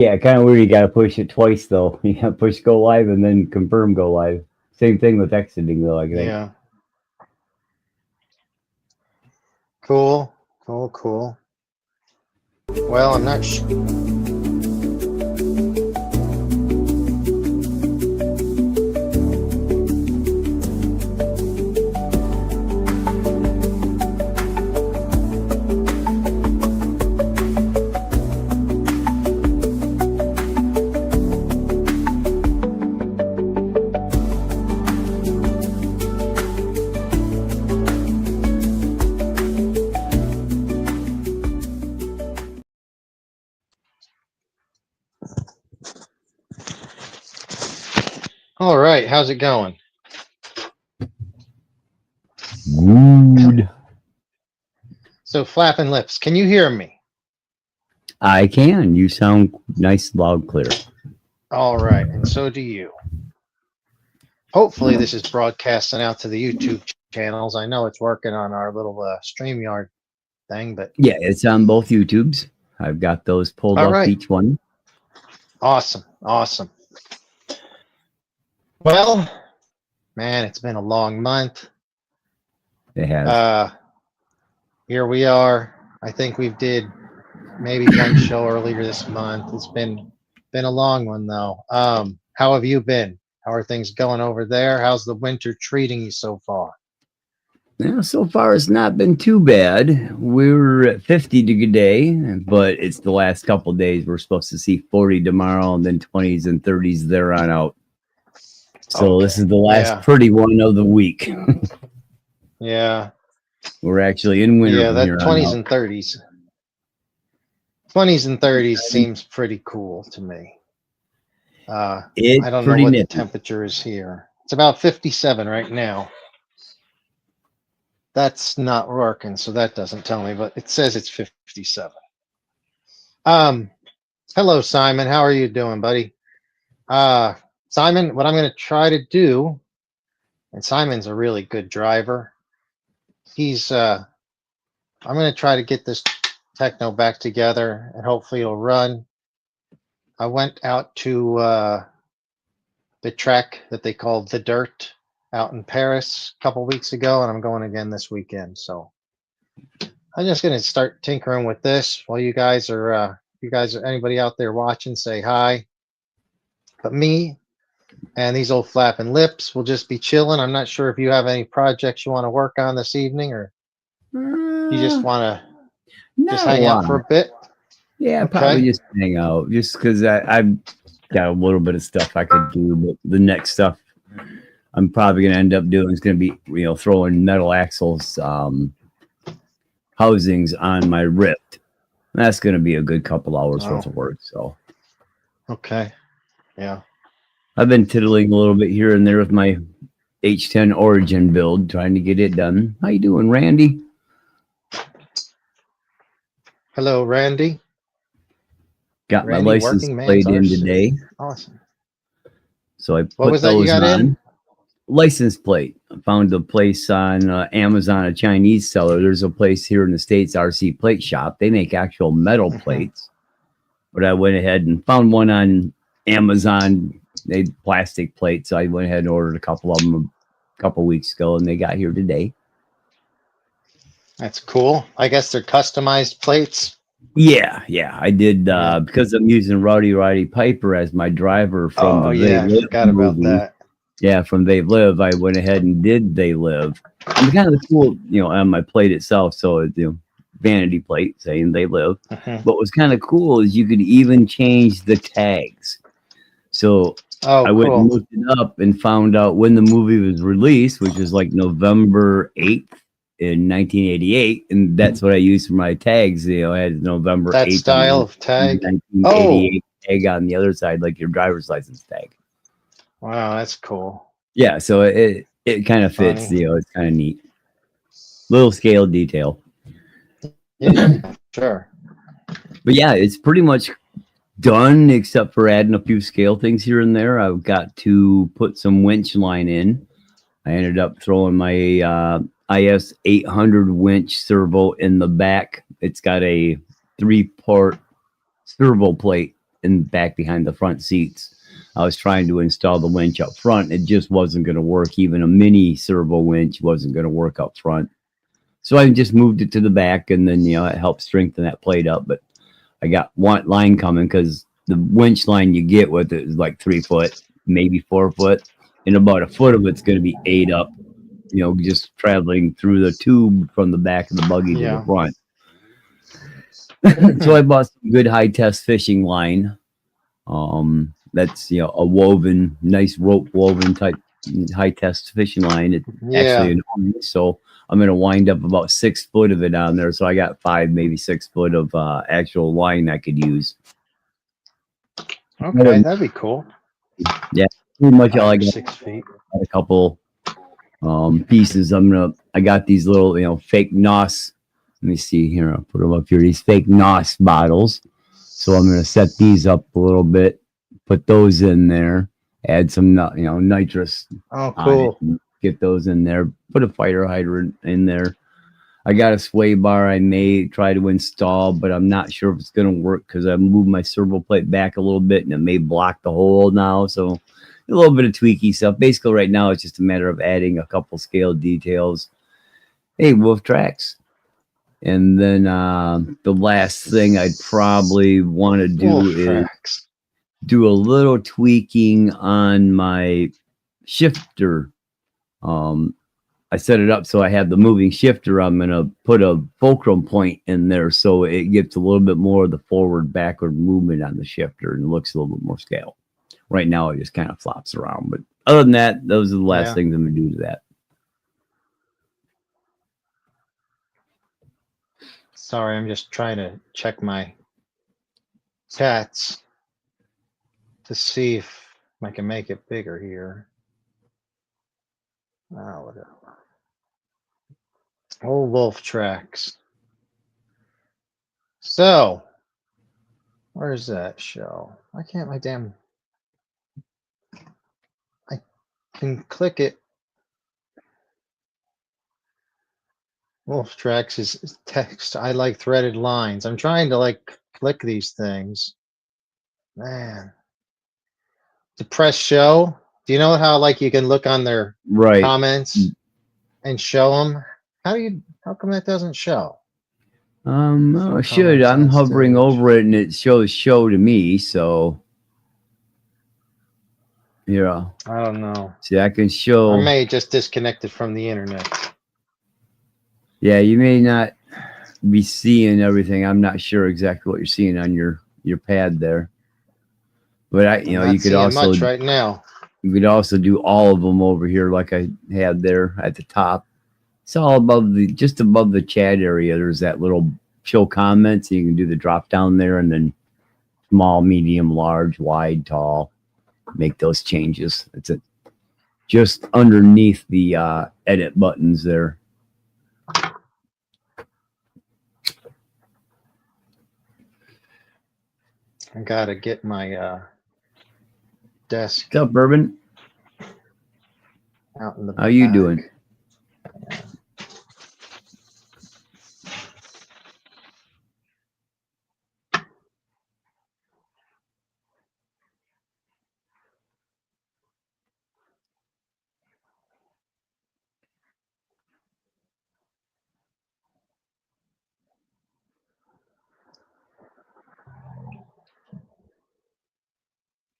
Yeah, kind of weird. You got to push it twice though. You got to push go live and then confirm go live. Same thing with exiting though. I think. Yeah. Cool. Cool. Cool. Well, I'm not sure. All right. How's it going? Good. So, flapping lips. Can you hear me? I can. You sound nice, loud, clear. All right. And so do you. Hopefully, this is broadcasting out to the YouTube channels. I know it's working on our little StreamYard thing, but Yeah, it's on both YouTubes. I've got those pulled all up right. each one. Awesome. Awesome. Well, man, it's been a long month. It has. Here we are. I think we did maybe one show earlier this month. It's been a long one though. How have you been? How are things going over there? How's the winter treating you so far? Yeah, so far it's not been too bad. We're at 50 today, but it's the last couple of days. We're supposed to see 40 tomorrow and then 20s and 30s there on out. So Okay. this is the last Yeah. pretty one of the week. Yeah. We're actually in winter Yeah, from that here on 20s out. and 30s. 20s and 30s seems pretty cool to me. It's I don't know pretty what the nippy. temperature is here. It's about 57 right now. That's not working, so that doesn't tell me, but it says it's 57. Hello, Simon. How are you doing, buddy? Simon, what I'm going to try to do, and Simon's a really good driver. I'm going to try to get this techno back together, and hopefully it'll run. I went out to the track that they call The Dirt out in Paris a couple weeks ago, and I'm going again this weekend. So I'm just going to start tinkering with this while you guys are anybody out there watching, say hi. But me and these old flapping lips will just be chilling. I'm not sure if you have any projects you want to work on this evening, or you just want to just Not a hang out lot. for a bit. Yeah, Okay. probably just hang out. Just because I've got a little bit of stuff I could do, but the next stuff I'm probably going to end up doing is going to be, throwing metal axles housings on my Rift. That's going to be a good couple hours worth of work. So, okay, yeah. I've been tiddling a little bit here and there with my H10 Origin build, trying to get it done. How you doing, Randy? Hello, Randy. Got Randy, my license working plate in man's today. Awesome. So I What put was that you those got on. in? License plate. I found a place on Amazon, a Chinese seller. There's a place here in the States, RC Plate Shop. They make actual metal plates. But I went ahead and found one on Amazon. They had plastic plates. So I went ahead and ordered a couple of them a couple weeks ago, and they got here today. That's cool. I guess they're customized plates. Yeah. I did because I'm using Roddy Piper as my driver from the They I Live forgot movie. about that. Yeah, from They Live, I went ahead and did They Live. And kind of cool, on my plate itself. So it's vanity plate saying They Live. But what's kind of cool is you could even change the tags. So I went and looked it up and found out when the movie was released, which was like November 8th in 1988, and that's what I used for my tags. I had November 8th. That style of tag. 1988 tag on the other side, like your driver's license tag. Wow, that's cool. Yeah, so it kind of fits. It's kind of neat. Little scale detail. Yeah, sure. But yeah, it's pretty much done except for adding a few scale things here and there. I've got to put some winch line in. I ended up throwing my IS 800 winch servo in the back. It's got a 3-part servo plate in back behind the front seats. I was trying to install the winch up front. It just wasn't going to work. Even a mini servo winch wasn't going to work up front. So I just moved it to the back, and then, it helped strengthen that plate up. But I got one line coming because the winch line you get with it is like 3 foot, maybe 4 foot. And about a foot of it's going to be 8 up, just traveling through the tube from the back of the buggy to the front. So I bought some good high test fishing line. That's a woven, nice rope woven type high test fishing line. It's actually enormous, so I'm going to wind up about 6 foot of it on there. So I got 5, maybe 6 foot of actual line I could use. Okay, that'd be cool. Yeah, pretty much all I got. 6 feet. A couple pieces. I got these little, fake NOS. Let me see here. I'll put them up here. These fake NOS bottles. So I'm going to set these up a little bit, put those in there, add some, nitrous. Oh, cool. Get those in there. Put a fire hydrant in there. I got a sway bar I may try to install, but I'm not sure if it's going to work because I moved my servo plate back a little bit and it may block the hole now. So a little bit of tweaky stuff. Basically, right now, it's just a matter of adding a couple scale details. Hey, Wolf Tracks. And then the last thing I'd probably want to do is do a little tweaking on my shifter. I set it up so I have the moving shifter. I'm going to put a fulcrum point in there so it gets a little bit more of the forward backward movement on the shifter and looks a little bit more scale. Right now, it just kind of flops around. But other than that, those are the last things I'm going to do to that. Sorry, I'm just trying to check my cats to see if I can make it bigger here. Oh, whatever. Oh, Wolf Tracks. So, where's that show? Why can't my damn... I can click it. Wolf Tracks is text. I like threaded lines. I'm trying to click these things. Man. To press show. Do you know how you can look on their comments and show them? How come that doesn't show? It should. I'm hovering over it and it shows show to me. So, yeah. I don't know. See, I can show. I may just disconnected from the internet. Yeah, you may not be seeing everything. I'm not sure exactly what you're seeing on your pad there. But you could also much right now. You could also do all of them over here, like I had there at the top. It's all above just above the chat area. There's that little show comments. You can do the drop down there, and then small, medium, large, wide, tall. Make those changes. It's just underneath the edit buttons there. I gotta get my desk. What's up, Bourbon? Out in the How you doing?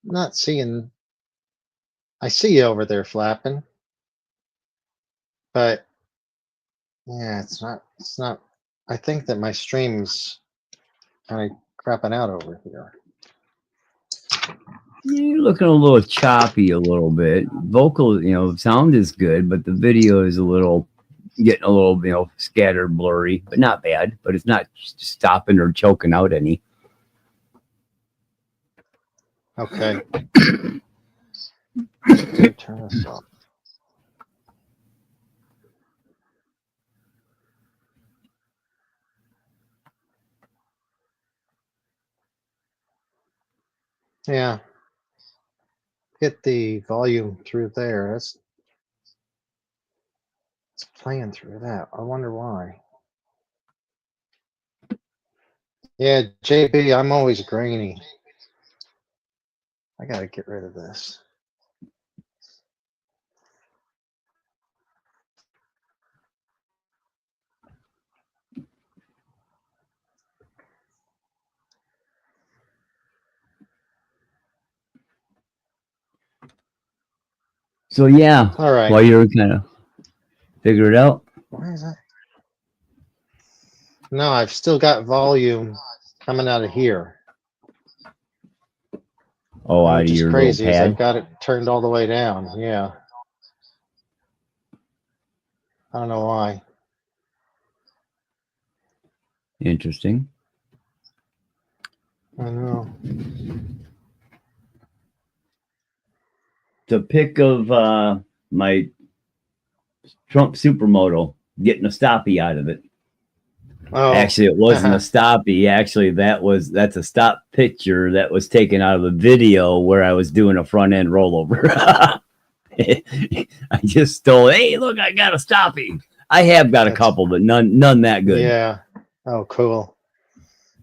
Not seeing. I see you over there flapping, but yeah, it's not. I think that my stream's kind of crapping out over here. You're looking a little choppy a little bit. Vocal, sound is good, but the video is getting a little, scattered, blurry, but not bad. But it's not stopping or choking out any. Okay. Turn this off. Yeah. Get the volume through there. It's playing through that. I wonder why. Yeah, JB, I'm always grainy. I gotta get rid of this. So yeah, All right. while you're kind of figure it out. Why is that? No, I've still got volume coming out of here. Oh, out of Which is your crazy, little is pad. I've got it turned all the way down. Yeah. I don't know why. Interesting. I know. The pic of my Trump supermoto getting a stoppie out of it. Oh. Actually, it wasn't a stoppie. Actually, that's a stop picture that was taken out of a video where I was doing a front end rollover. I just stole. Hey, look, I got a stoppie. I have got a couple, but none that good. Yeah. Oh, cool.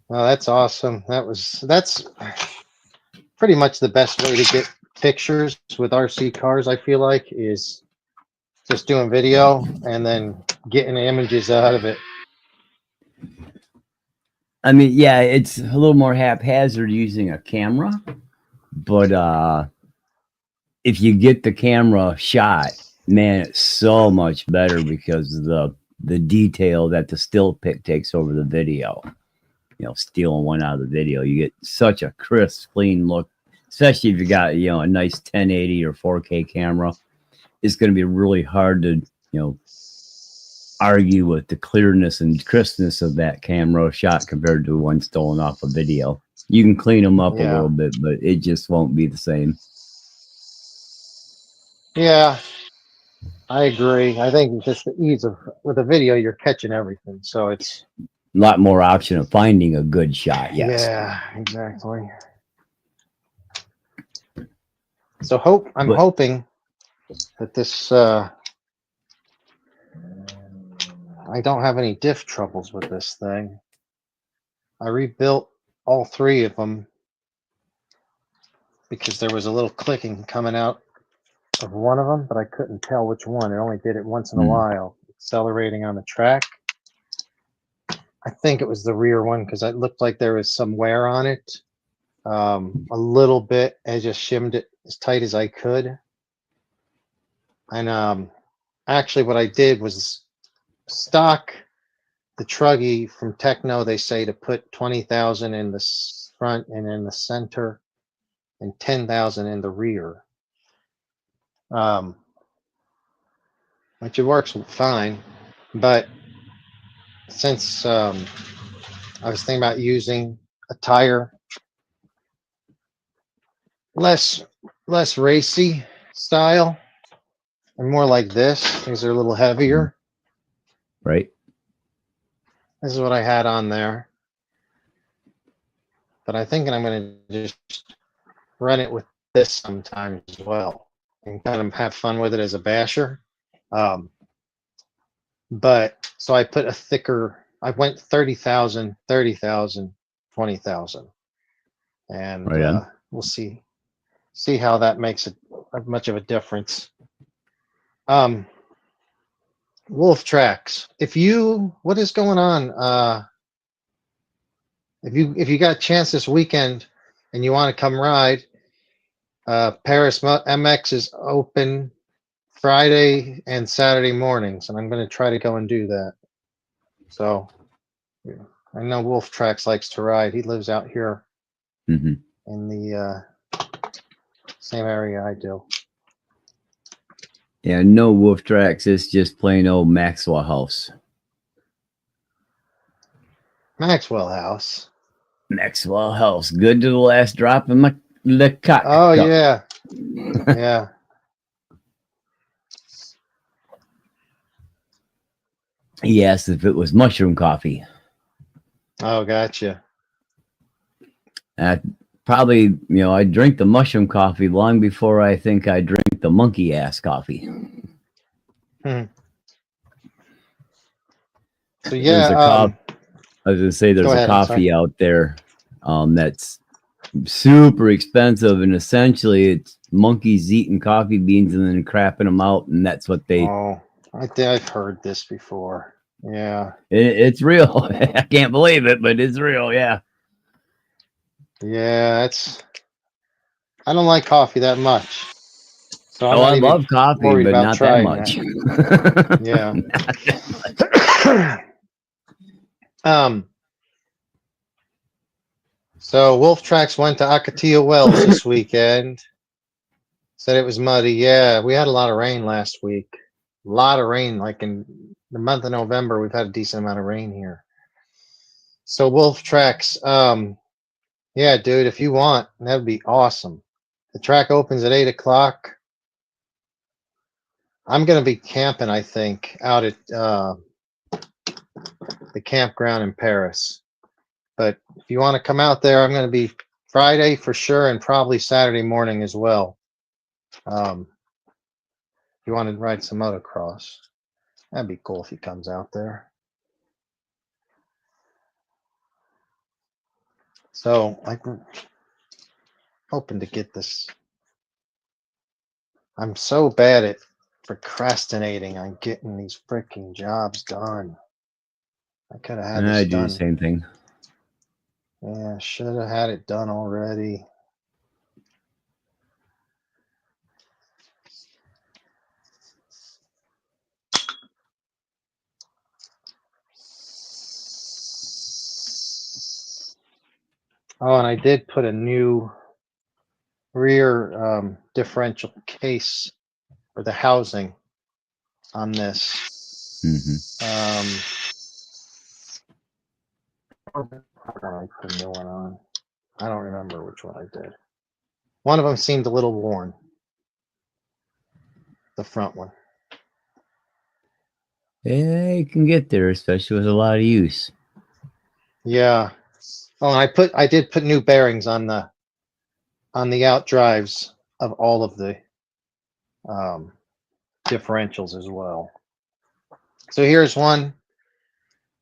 Oh, that's awesome. That's pretty much the best way to get pictures with RC cars. I feel like is just doing video and then getting images out of it. I mean, yeah, it's a little more haphazard using a camera, but if you get the camera shot, man, it's so much better because of the detail that the still pic takes over the video. You know, stealing one out of the video, you get such a crisp, clean look, especially if you got, you know, a nice 1080 or 4K camera. It's going to be really hard to, you know, argue with the clearness and crispness of that camera shot compared to one stolen off a video. You can clean them up a little bit, but it just won't be the same. Yeah, I agree. I think just the ease of with a video, you're catching everything, so it's A lot more option of finding a good shot. Yes. Yeah, exactly. So I'm hoping that this I don't have any diff troubles with this thing. I rebuilt all three of them because there was a little clicking coming out of one of them, but I couldn't tell which one. It only did it once in a while, accelerating on the track. I think it was the rear one because it looked like there was some wear on it. A little bit. I just shimmed it as tight as I could. And actually what I did was stock the Truggy from Techno. They say to put 20,000 in the front and in the center and 10,000 in the rear. Which it works fine, but since I was thinking about using a tire less racy style and more like this, these are a little heavier. Right. This is what I had on there, but I'm thinking I'm going to just run it with this sometimes as well and kind of have fun with it as a basher. But so I put a thicker, I went 30,000, 30,000, 20,000, and we'll see how that makes much of a difference. Wolf Tracks. What is going on? If you got a chance this weekend and you want to come ride, Paris MX is open Friday and Saturday mornings, and I'm going to try to go and do that. So I know Wolf Tracks likes to ride. He lives out here in the same area I do. Yeah, no Wolf Tracks. It's just plain old Maxwell House. Maxwell House. Maxwell House. Good to the last drop in the cock. Oh, yeah. Yeah. He asked if it was mushroom coffee. Oh, gotcha. Probably, I drink the mushroom coffee long before I think I drink the monkey ass coffee. So yeah, I was gonna say there's a coffee out there that's super expensive, and essentially it's monkeys eating coffee beans and then crapping them out, and that's what they. Oh, I think I've heard this before. Yeah. It's real. I can't believe it, but it's real. Yeah. Yeah, I don't like coffee that much. So I'm Oh, not I even love coffee, worried but about not that trying much. that. Yeah. Not that much. So Wolf Tracks went to Akatia Wells this weekend. Said it was muddy. Yeah, we had a lot of rain last week. A lot of rain, like in the month of November, we've had a decent amount of rain here. So Wolf Tracks, yeah, dude, if you want, that'd be awesome. The track opens at 8 o'clock. I'm gonna be camping, I think, out at the campground in Paris. But if you want to come out there, I'm gonna be Friday for sure, and probably Saturday morning as well. If you want to ride some motocross, that'd be cool if he comes out there. So I'm hoping to get this. I'm so bad at procrastinating on getting these freaking jobs done. I could have had I this do the done. same thing. Yeah, should have had it done already. Oh, and I did put a new rear differential case for the housing on this. Hold on, I put a new one on. I don't remember which one I did. One of them seemed a little worn. The front one. Yeah, you can get there, especially with a lot of use. Yeah. Oh, and I did put new bearings on the out drives of all of the differentials as well. So here's one.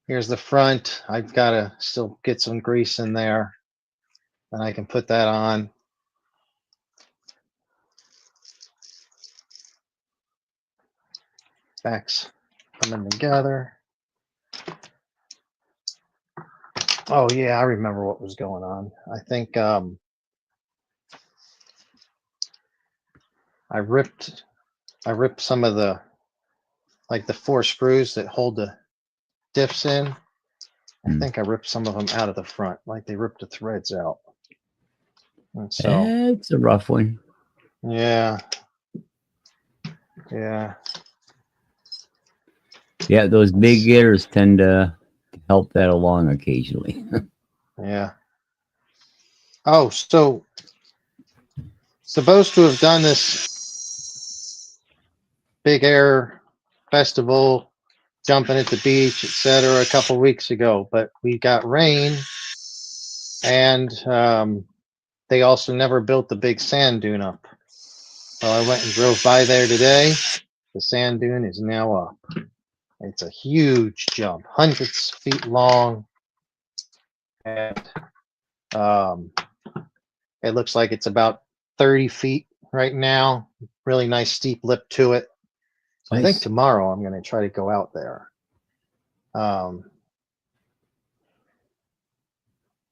Here's the front. I've got to still get some grease in there, and I can put that on. Backs coming together. Oh yeah, I remember what was going on. I think I ripped some of the, like, the 4 screws that hold the diffs in. I think I ripped some of them out of the front, like they ripped the threads out. And so It's a rough one. yeah. Yeah. Yeah, those big gears tend to help that along occasionally. Yeah. Oh, so supposed to have done this big air festival, jumping at the beach, etc., a couple weeks ago, but we got rain, and they also never built the big sand dune up. So I went and drove by there today. The sand dune is now up. It's a huge jump, hundreds of feet long, and it looks like it's about 30 feet right now. Really nice steep lip to it. So I think tomorrow I'm going to try to go out there.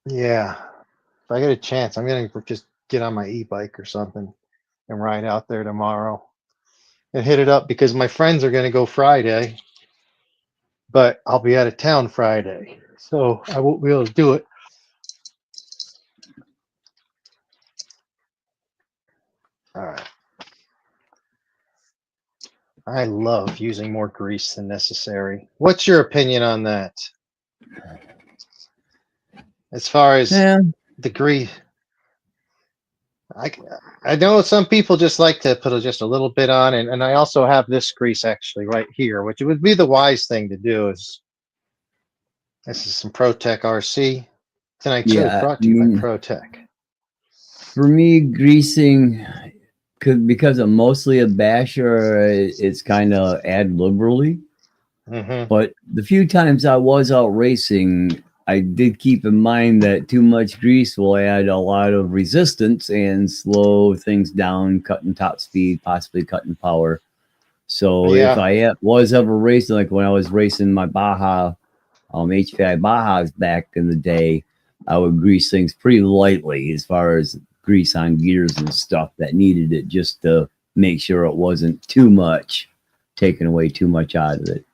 Yeah, if I get a chance, I'm going to just get on my e-bike or something and ride out there tomorrow and hit it up, because my friends are going to go Friday, but I'll be out of town Friday, so I won't be able to do it. All right. I love using more grease than necessary. What's your opinion on that? As far as the grease, I know some people just like to put just a little bit on, and I also have this grease actually right here, which would be the wise thing to do. This is some ProTech RC. Tonight too, brought to you by ProTech. For me, greasing, because I'm mostly a basher, it's kind of ad liberally. But the few times I was out racing, I did keep in mind that too much grease will add a lot of resistance and slow things down, cutting top speed, possibly cutting power. So if Yeah. I was ever racing, like when I was racing my Baja, HPI Bajas back in the day, I would grease things pretty lightly as far as grease on gears and stuff that needed it, just to make sure it wasn't too much, taking away too much out of it.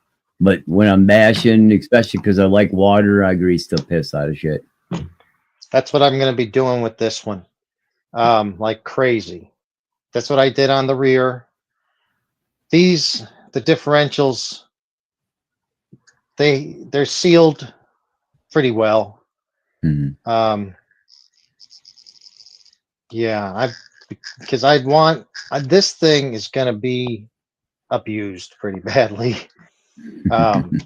But when I'm bashing, especially because I like water, I grease the piss out of shit. That's what I'm going to be doing with this one. Like crazy. That's what I did on the rear. The differentials, they're sealed pretty well. Mm-hmm. Yeah, because this thing is going to be abused pretty badly. And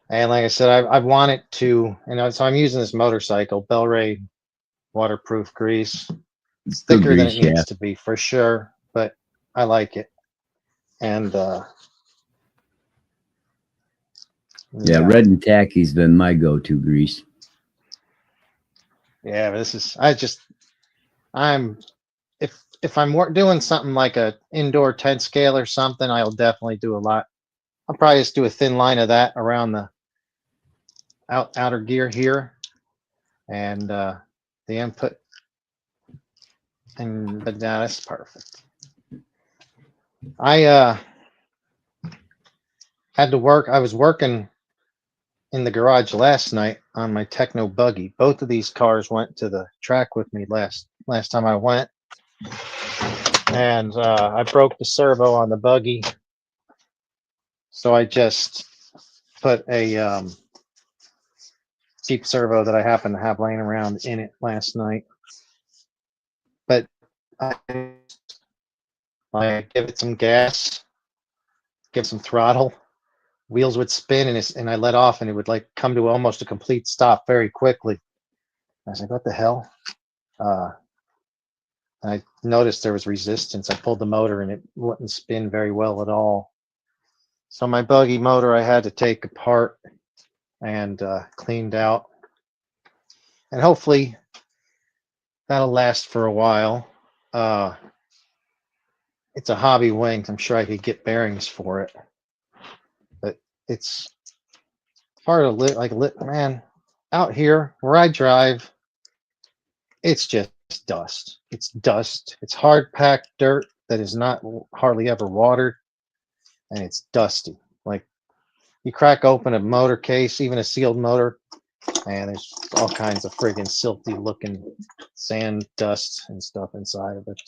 like I said, I want it to, so I'm using this motorcycle, Bel-Ray waterproof grease. It's Good thicker than grease, it needs yeah. to be for sure, but I like it. And Yeah, red and tacky's been my go-to grease. Yeah, but if I'm doing something like a indoor 10 scale or something, I'll definitely do a lot. I'll probably just do a thin line of that around the outer gear here and the input. But now that's perfect. I had to work. I was working in the garage last night on my Techno buggy. Both of these cars went to the track with me last time I went, and I broke the servo on the buggy, so I just put a cheap servo that I happen to have laying around in it last night. But I give it some gas, give some throttle, wheels would spin, and I let off, and it would like come to almost a complete stop very quickly. I was like, what the hell? I noticed there was resistance. I pulled the motor and it wouldn't spin very well at all. So my buggy motor I had to take apart and cleaned out. And hopefully that'll last for a while. It's a hobby wing. I'm sure I could get bearings for it. But it's hard to man, out here where I drive, it's just dust. It's dust. It's hard packed dirt that is not hardly ever watered, and it's dusty. Like you crack open a motor case, even a sealed motor, and there's all kinds of friggin' silty looking sand, dust, and stuff inside of it.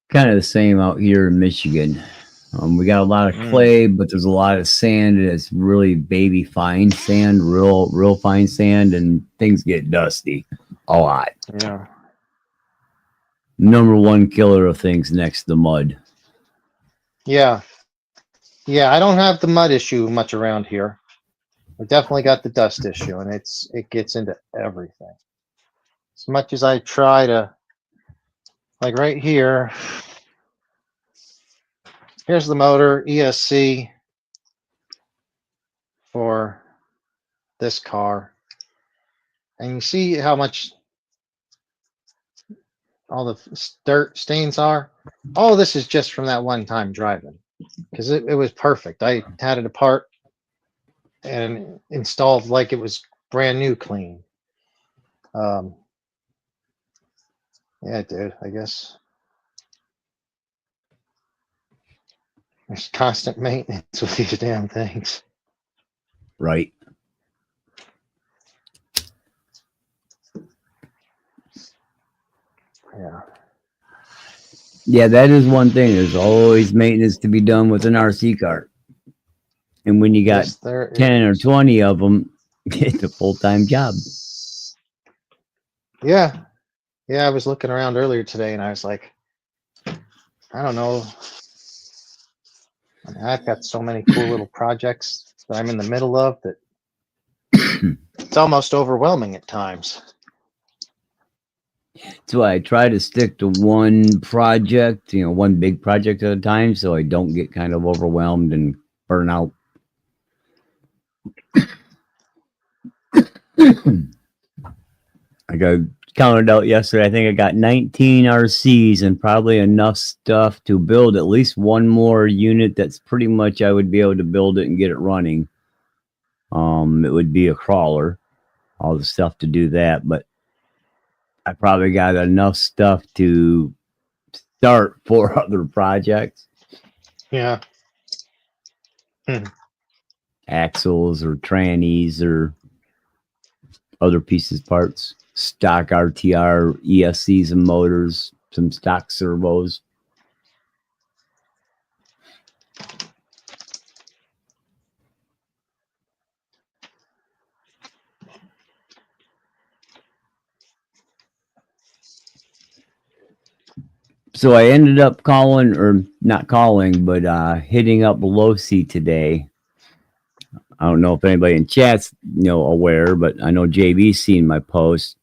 Kind of the same out here in Michigan. We got a lot of clay, but there's a lot of sand, and it's really baby fine sand, real fine sand, and things get dusty a lot. Yeah. Number one killer of things next to mud. Yeah. Yeah, I don't have the mud issue much around here. I definitely got the dust issue, and it gets into everything. As much as I try to, like right here, here's the motor, ESC for this car. And you see how much all the dirt stains are? All this is just from that one time driving, because it was perfect. I had it apart and installed like it was brand new clean. Yeah, dude, I guess there's constant maintenance with these damn things. Right. Yeah. Yeah, that is one thing. There's always maintenance to be done with an RC car. And when you got 10 or 20 of them, it's a full-time job. Yeah. Yeah, I was looking around earlier today and I was like, I don't know. I mean, I've got so many cool little projects that I'm in the middle of that it's almost overwhelming at times. That's why I try to stick to one project, one big project at a time, so I don't get kind of overwhelmed and burn out. I got counted out yesterday. I think I got 19 RCs and probably enough stuff to build at least one more unit. That's pretty much I would be able to build it and get it running. It would be a crawler, all the stuff to do that, but I probably got enough stuff to start 4 other projects. Yeah. Axles or trannies or other pieces, parts, stock RTR, ESCs and motors, some stock servos. So I ended up calling, or not calling, but hitting up Losi today. I don't know if anybody in chat's aware, but I know JB's seen my post.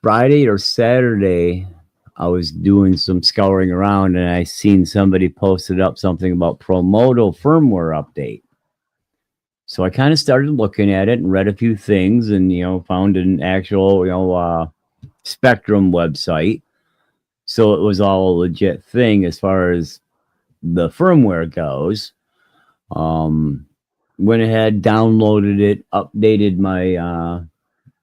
Friday or Saturday, I was doing some scouring around and I seen somebody posted up something about Promoto firmware update. So I kind of started looking at it and read a few things and found an actual Spectrum website. So it was all a legit thing as far as the firmware goes. Went ahead, downloaded it, updated my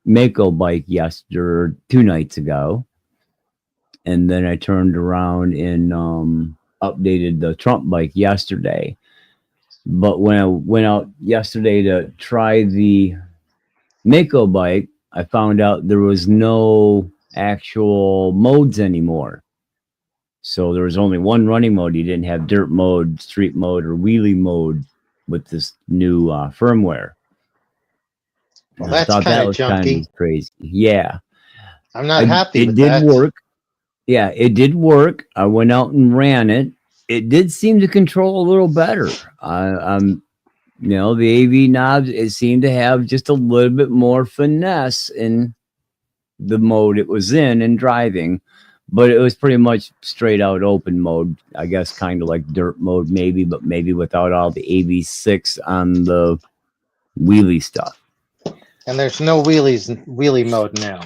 Mako bike yesterday, 2 nights ago. And then I turned around and updated the Trump bike yesterday. But when I went out yesterday to try the Mako bike, I found out there was no actual modes anymore. So there was only one running mode. You didn't have dirt mode, street mode, or wheelie mode with this new firmware. Well, that's kind of junky. Crazy. Yeah. I'm not happy with that. It did work. Yeah, it did work. I went out and ran it. It did seem to control a little better. The AV knobs, it seemed to have just a little bit more finesse in the mode it was in and driving, but it was pretty much straight out open mode. I guess kind of like dirt mode maybe, but maybe without all the AV6 on the wheelie stuff. And there's no wheelie mode now.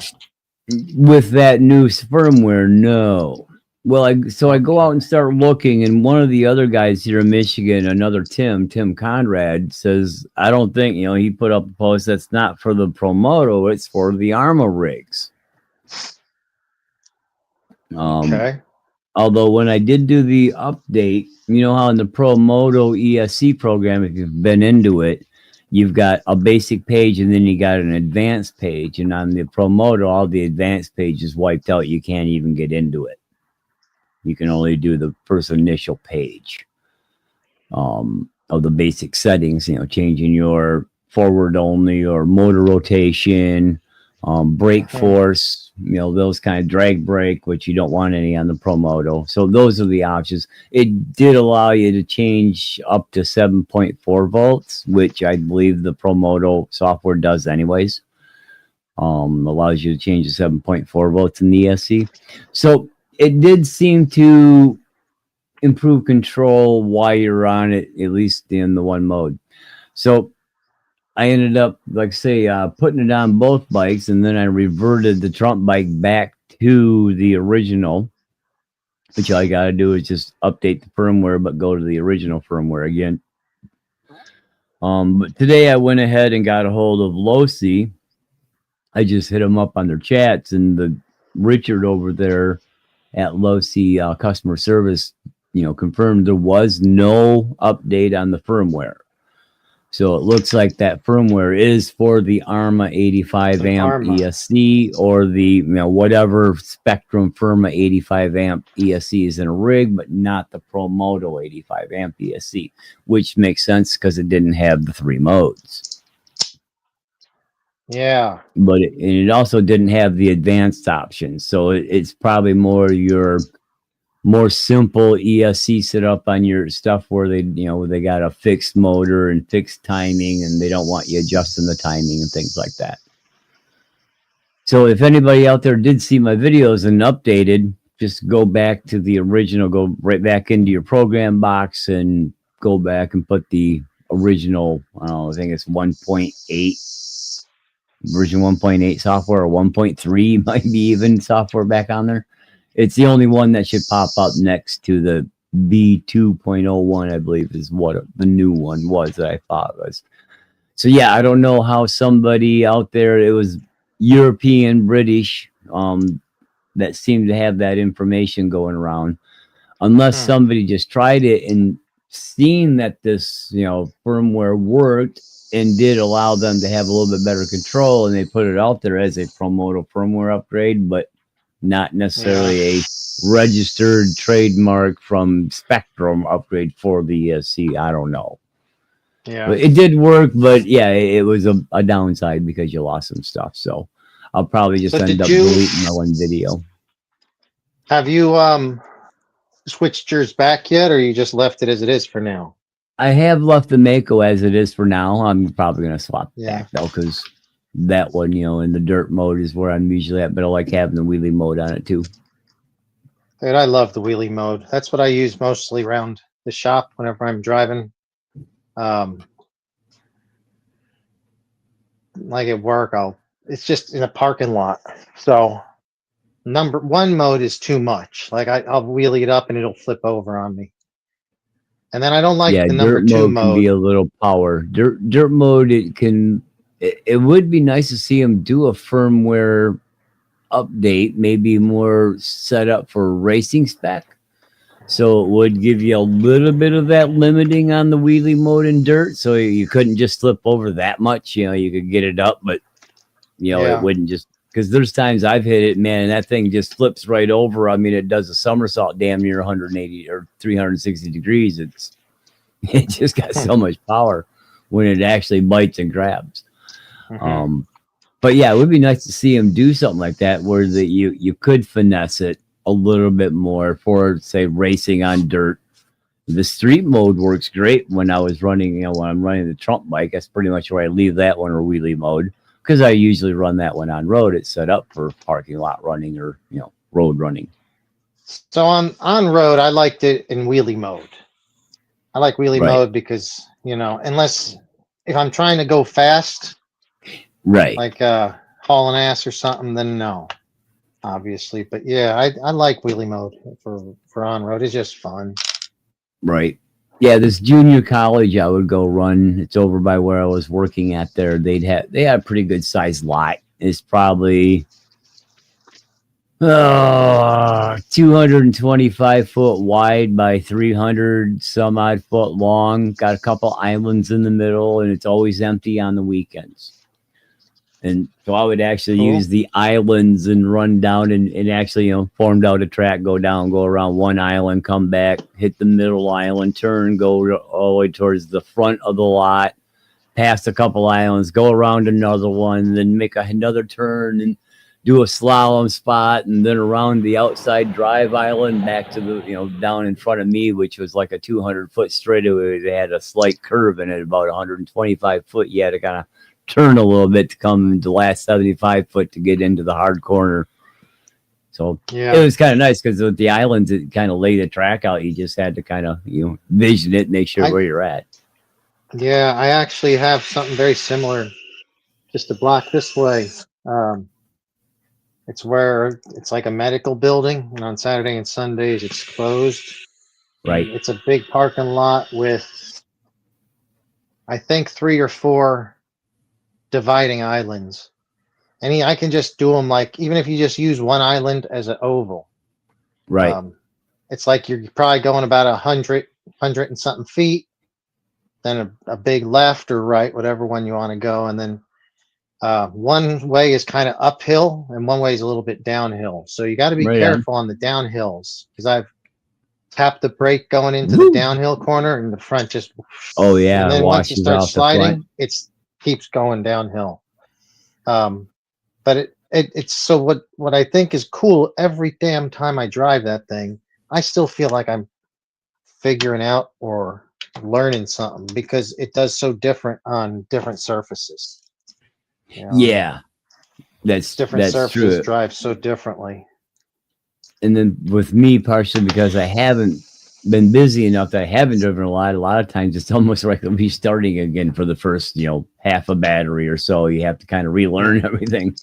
With that new firmware, no. Well, I go out and start looking, and one of the other guys here in Michigan, another Tim Conrad, says, I don't think, he put up a post that's not for the Promoto, it's for the Arma rigs. Okay. Although when I did do the update, how in the Promoto ESC program, if you've been into it, you've got a basic page and then you got an advanced page. And on the Promoto, all the advanced pages wiped out. You can't even get into it. You can only do the first initial page of the basic settings, changing your forward only or motor rotation, brake force, those kind of drag brake, which you don't want any on the Promoto. So those are the options. It did allow you to change up to 7.4 volts, which I believe the Promoto software does anyways. Allows you to change to 7.4 volts in the ESC. So it did seem to improve control while you're on it, at least in the one mode. So I ended up, putting it on both bikes, and then I reverted the Trump bike back to the original, which all you got to do is just update the firmware, but go to the original firmware again. But today I went ahead and got a hold of Losi. I just hit them up on their chats, and the Richard over there at Losi customer service, confirmed there was no update on the firmware. So it looks like that firmware is for the Arma 85 amp ESC or the whatever Spectrum Firma 85 amp ESC is in a rig, but not the Promoto 85 amp ESC, which makes sense because it didn't have the 3 modes. Yeah. But it also didn't have the advanced options. So it's probably more your more simple ESC set up on your stuff where they got a fixed motor and fixed timing, and they don't want you adjusting the timing and things like that. So if anybody out there did see my videos and updated, just go back to the original, go right back into your program box and go back and put the original, I think it's 1.8 version 1.8 software or 1.3 might be even software back on there. It's the only one that should pop up next to the B2.01, I believe, is what the new one was that I thought was. So yeah, I don't know how somebody out there, it was European, British, that seemed to have that information going around, unless somebody just tried it and seen that this, firmware worked and did allow them to have a little bit better control, and they put it out there as a promotional firmware upgrade, but not necessarily a registered trademark from Spectrum upgrade for the ESC. I don't know. Yeah, but it did work, but yeah, it was a downside because you lost some stuff. So I'll probably just end up deleting my one video. Have you switched yours back yet, or you just left it as it is for now? I have left the Mako as it is for now. I'm probably going to swap it back though, because that one, in the dirt mode is where I'm usually at, but I like having the wheelie mode on it too. Dude, I love the wheelie mode. That's what I use mostly around the shop whenever I'm driving. Like at work, it's just in a parking lot. So number one mode is too much. Like I'll wheelie it up and it'll flip over on me. And then I don't like the number two mode. Can be a little power. Dirt mode, it would be nice to see them do a firmware update, maybe more set up for racing spec. So it would give you a little bit of that limiting on the wheelie mode in dirt. So you couldn't just flip over that much. You could get it up, but it wouldn't just, because there's times I've hit it, man, and that thing just flips right over. I mean, it does a somersault damn near 180 or 360 degrees. It just got so much power when it actually bites and grabs. But yeah, it would be nice to see him do something like that where you could finesse it a little bit more for, say, racing on dirt. The street mode works great when I was running, when I'm running the Trump bike. That's pretty much where I leave that one or wheelie mode, because I usually run that one on road. It's set up for parking lot running or, road running. So on road, I liked it in wheelie mode. I like wheelie mode because, unless if I'm trying to go fast, like hauling ass or something, then no, obviously. But yeah, I like wheelie mode for on road. It's just fun. Right. Yeah, this junior college I would go run. It's over by where I was working at there. They had a pretty good sized lot. It's probably 225 foot wide by 300 some odd foot long. Got a couple islands in the middle, and it's always empty on the weekends. And so I would actually use the islands and run down and actually, formed out a track, go down, go around one island, come back, hit the middle island, turn, go all the way towards the front of the lot, past a couple islands, go around another one, then make another turn and do a slalom spot, and then around the outside drive island back to the, down in front of me, which was like a 200-foot straightaway. It had a slight curve in it, about 125 foot. You had to kind of turn a little bit to come into the last 75 foot to get into the hard corner. So it was kind of nice because with the islands, it kind of laid the track out. You just had to kind of, vision it, make sure where you're at. Yeah, I actually have something very similar just a block this way. It's where it's like a medical building, and on Saturday and Sundays it's closed. Right. It's a big parking lot with, I think, 3 or 4 dividing islands. And I can just do them like, even if you just use one island as an oval. Right. It's like you're probably going about 100 and something feet, then a big left or right, whatever one you want to go. And then one way is kind of uphill and one way is a little bit downhill. So you got to be careful on the downhills, because I've tapped the brake going into the downhill corner and the front just. Oh yeah. And then once it starts sliding, it keeps going downhill. But it's so what I think is cool, every damn time I drive that thing, I still feel like I'm figuring out or learning something, because it does so different on different surfaces. Yeah, that's surfaces true. Drive so differently. And then with me, partially because I haven't been busy enough that I haven't driven a lot of times it's almost like I'll be starting again for the first, half a battery or so. You have to kind of relearn everything.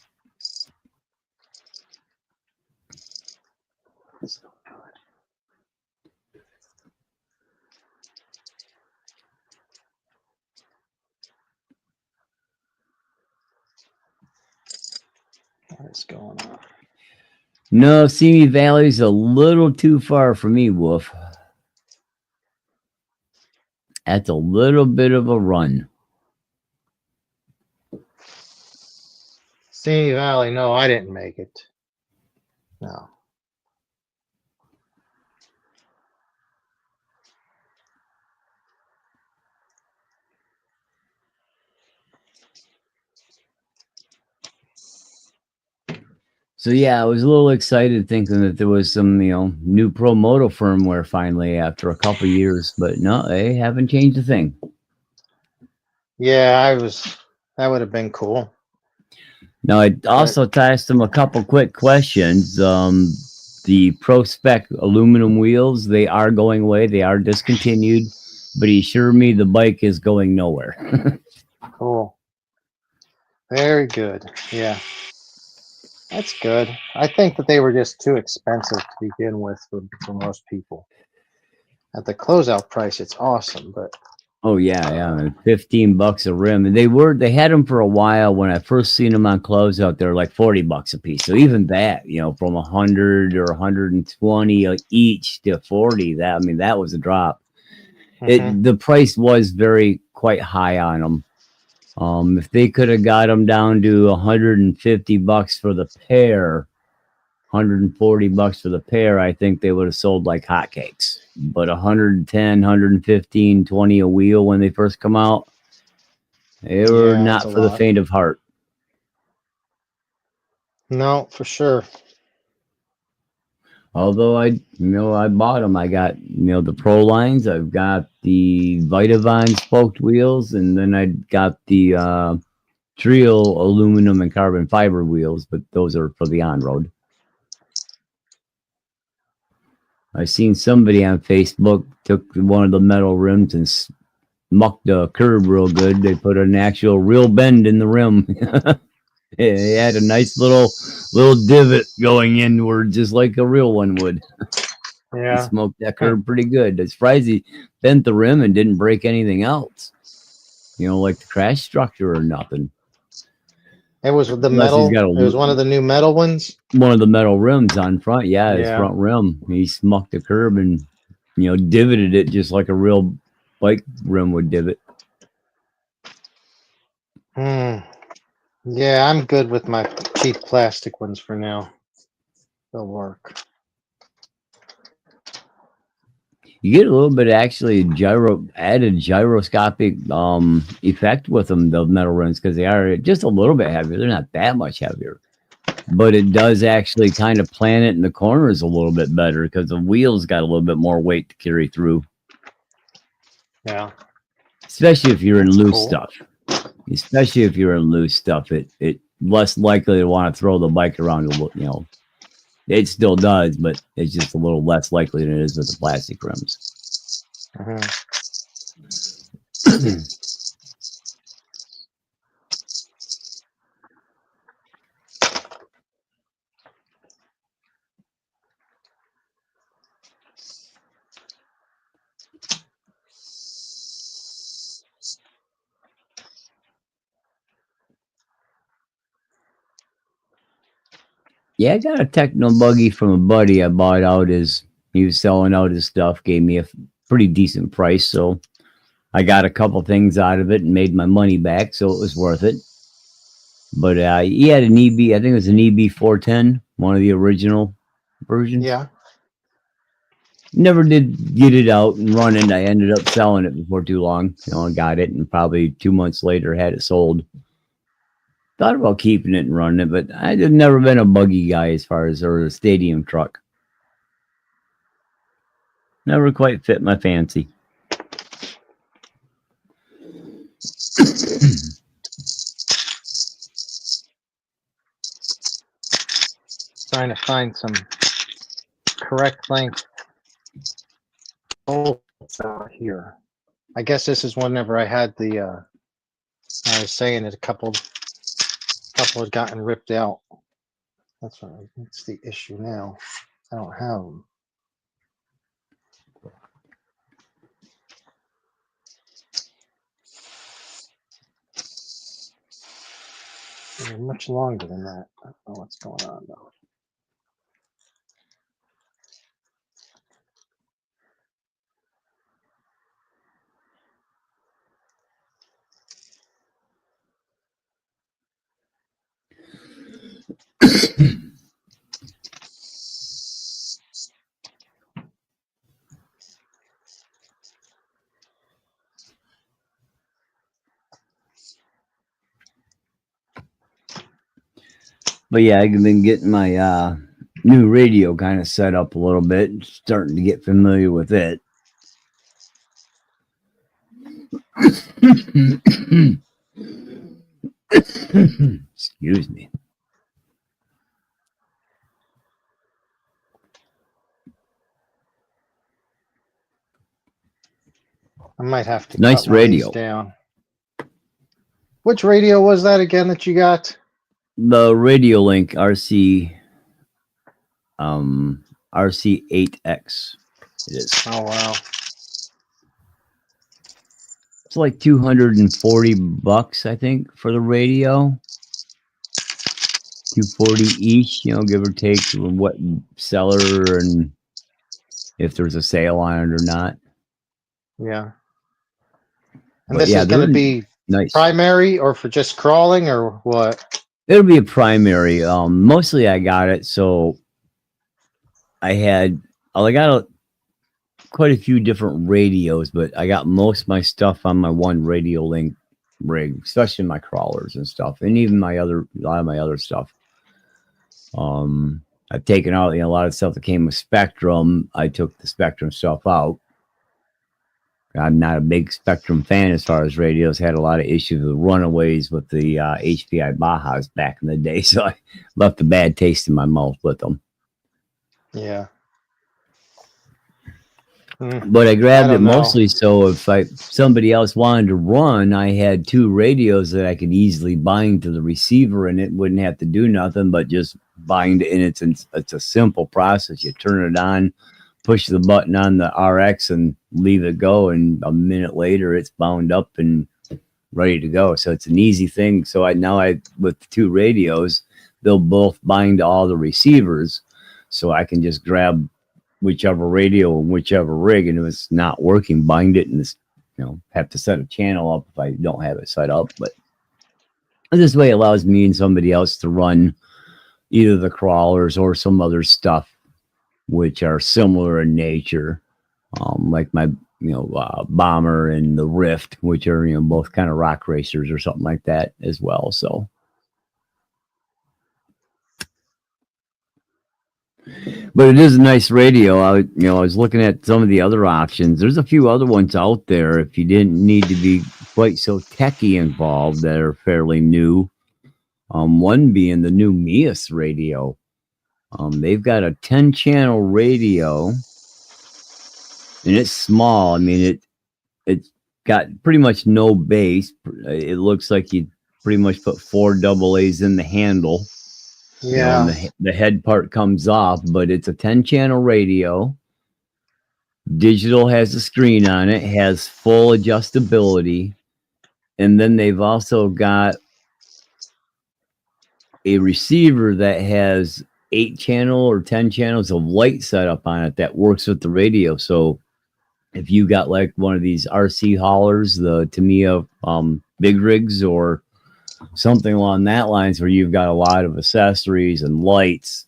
What is going on? No, Simi Valley's a little too far for me, Wolf. That's a little bit of a run. Simi Valley, no, I didn't make it. No. So yeah, I was a little excited thinking that there was some, new Pro Moto firmware finally after a couple years, but no, they haven't changed a thing. Yeah, that would have been cool. Now, I also asked him a couple quick questions. The Pro Spec aluminum wheels, they are going away. They are discontinued, but he assured me the bike is going nowhere. Cool. Very good. Yeah. That's good. I think that they were just too expensive to begin with for most people. At the closeout price, it's awesome, but Oh yeah, $15 a rim. And they had them for a while. When I first seen them on closeout, they were like $40 a piece. So even that, from 100 or 120 each to 40, that was a drop. The price was quite high on them. If they could have got them down to $150 for the pair, $140 for the pair, I think they would have sold like hotcakes. But 110, 115, 20 a wheel when they first come out, they were not for the faint of heart. No, for sure. Although I bought them. I got, the Pro lines. I've got the Vitavine spoked wheels, and then I got the Trio aluminum and carbon fiber wheels, but those are for the on-road. I've seen somebody on Facebook took one of the metal rims and mucked the curb real good. They put an actual real bend in the rim. It had a nice little divot going inward, just like a real one would. Yeah. He smoked that curb pretty good. It's surprised he bent the rim and didn't break anything else. Like the crash structure or nothing. It was the metal. It was one of the new metal ones. One of the metal rims on front. Yeah, his front rim. He smucked the curb and, divoted it just like a real bike rim would divot. Yeah, I'm good with my cheap plastic ones for now. They'll work. You get a little bit actually added gyroscopic effect with them, the metal rims, because they are just a little bit heavier. They're not that much heavier, but it does actually kind of plant it in the corners a little bit better because the wheels got a little bit more weight to carry through. Yeah, especially if you're in loose stuff. Especially if you're in loose stuff, it less likely to want to throw the bike around. It still does, but it's just a little less likely than it is with the plastic rims. Yeah, I got a techno buggy from a buddy I bought out he was selling out his stuff, gave me a pretty decent price. So I got a couple things out of it and made my money back. So it was worth it. But he had an EB, I think it was an EB 410, one of the original versions. Yeah. Never did get it out and run it. I ended up selling it before too long. I got it and probably 2 months later had it sold. Thought about keeping it and running it, but I've never been a buggy guy or a stadium truck. Never quite fit my fancy. Trying to find some correct length bolts out here. I guess this is whenever I had the I was saying that a couple had gotten ripped out. That's the issue now. I don't have them. They're much longer than that. I don't know what's going on though. But yeah, I've been getting my new radio kind of set up a little bit, starting to get familiar with it. Excuse me. I might have to Nice cut one of these radio. down. Which radio was that again that you got? The Radio Link RC RC8X. It is. Oh wow. It's like $240, I think, for the radio. $240 each, you know, give or take what seller and if there's a sale on it or not. Yeah. And But this yeah, is going to they're be nice. primary or for just crawling or what? It'll be a primary. Mostly I got it, so I got quite a few different radios, but I got most of my stuff on my one Radio Link rig, especially my crawlers and stuff, and even a lot of my other stuff. I've taken out, you know, a lot of stuff that came with Spectrum. I took the Spectrum stuff out. I'm not a big Spectrum fan as far as radios. Had a lot of issues with runaways with the HPI Bajas back in the day, so I left a bad taste in my mouth with them. Yeah. But I grabbed it mostly so if somebody else wanted to run, I had two radios that I could easily bind to the receiver, and it wouldn't have to do nothing but just bind. And it's a simple process. You turn it on, push the button on the RX, and leave it go. And a minute later, it's bound up and ready to go. So it's an easy thing. So with the two radios, they'll both bind to all the receivers, so I can just grab whichever radio and whichever rig, and if it's not working, bind it, and just, you know, have to set a channel up if I don't have it set up. But this way allows me and somebody else to run either the crawlers or some other stuff which are similar in nature, like my Bomber and the Rift, which are, you know, both kind of rock racers or something like that as well. So but it is a nice radio. I was looking at some of the other options. There's a few other ones out there if you didn't need to be quite so techie involved that are fairly new. One being the new Mias radio. They've got a 10-channel radio, and it's small. I mean, it's got pretty much no bass. It looks like you pretty much put 4 AA's in the handle. Yeah. You know, the head part comes off, but it's a 10-channel radio. Digital has a screen on it, has full adjustability. And then they've also got a receiver that has 8-channel or 10 channels of light setup on it that works with the radio. So if you got like one of these RC haulers, the Tamiya big rigs, or something along that lines where you've got a lot of accessories and lights,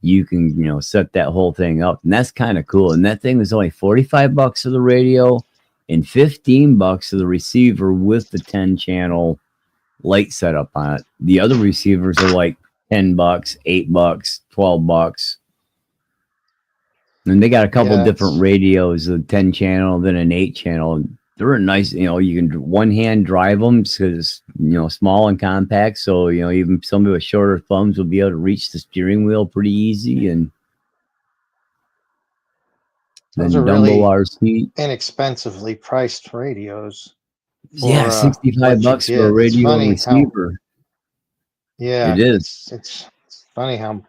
you can, you know, set that whole thing up, and that's kind of cool. And that thing was only $45 for the radio and $15 for the receiver with the 10-channel light setup on it. The other receivers are like $10, $8, $12. And they got a couple different radios, a 10-channel, then an 8-channel. They're nice, you know, you can one hand drive them because, you know, small and compact. So, you know, even somebody with shorter thumbs will be able to reach the steering wheel pretty easy. And those then are Dumbo really RC, inexpensively priced radios. Yeah, 65 bucks for a It's radio and funny how, receiver. yeah, It is. it's funny how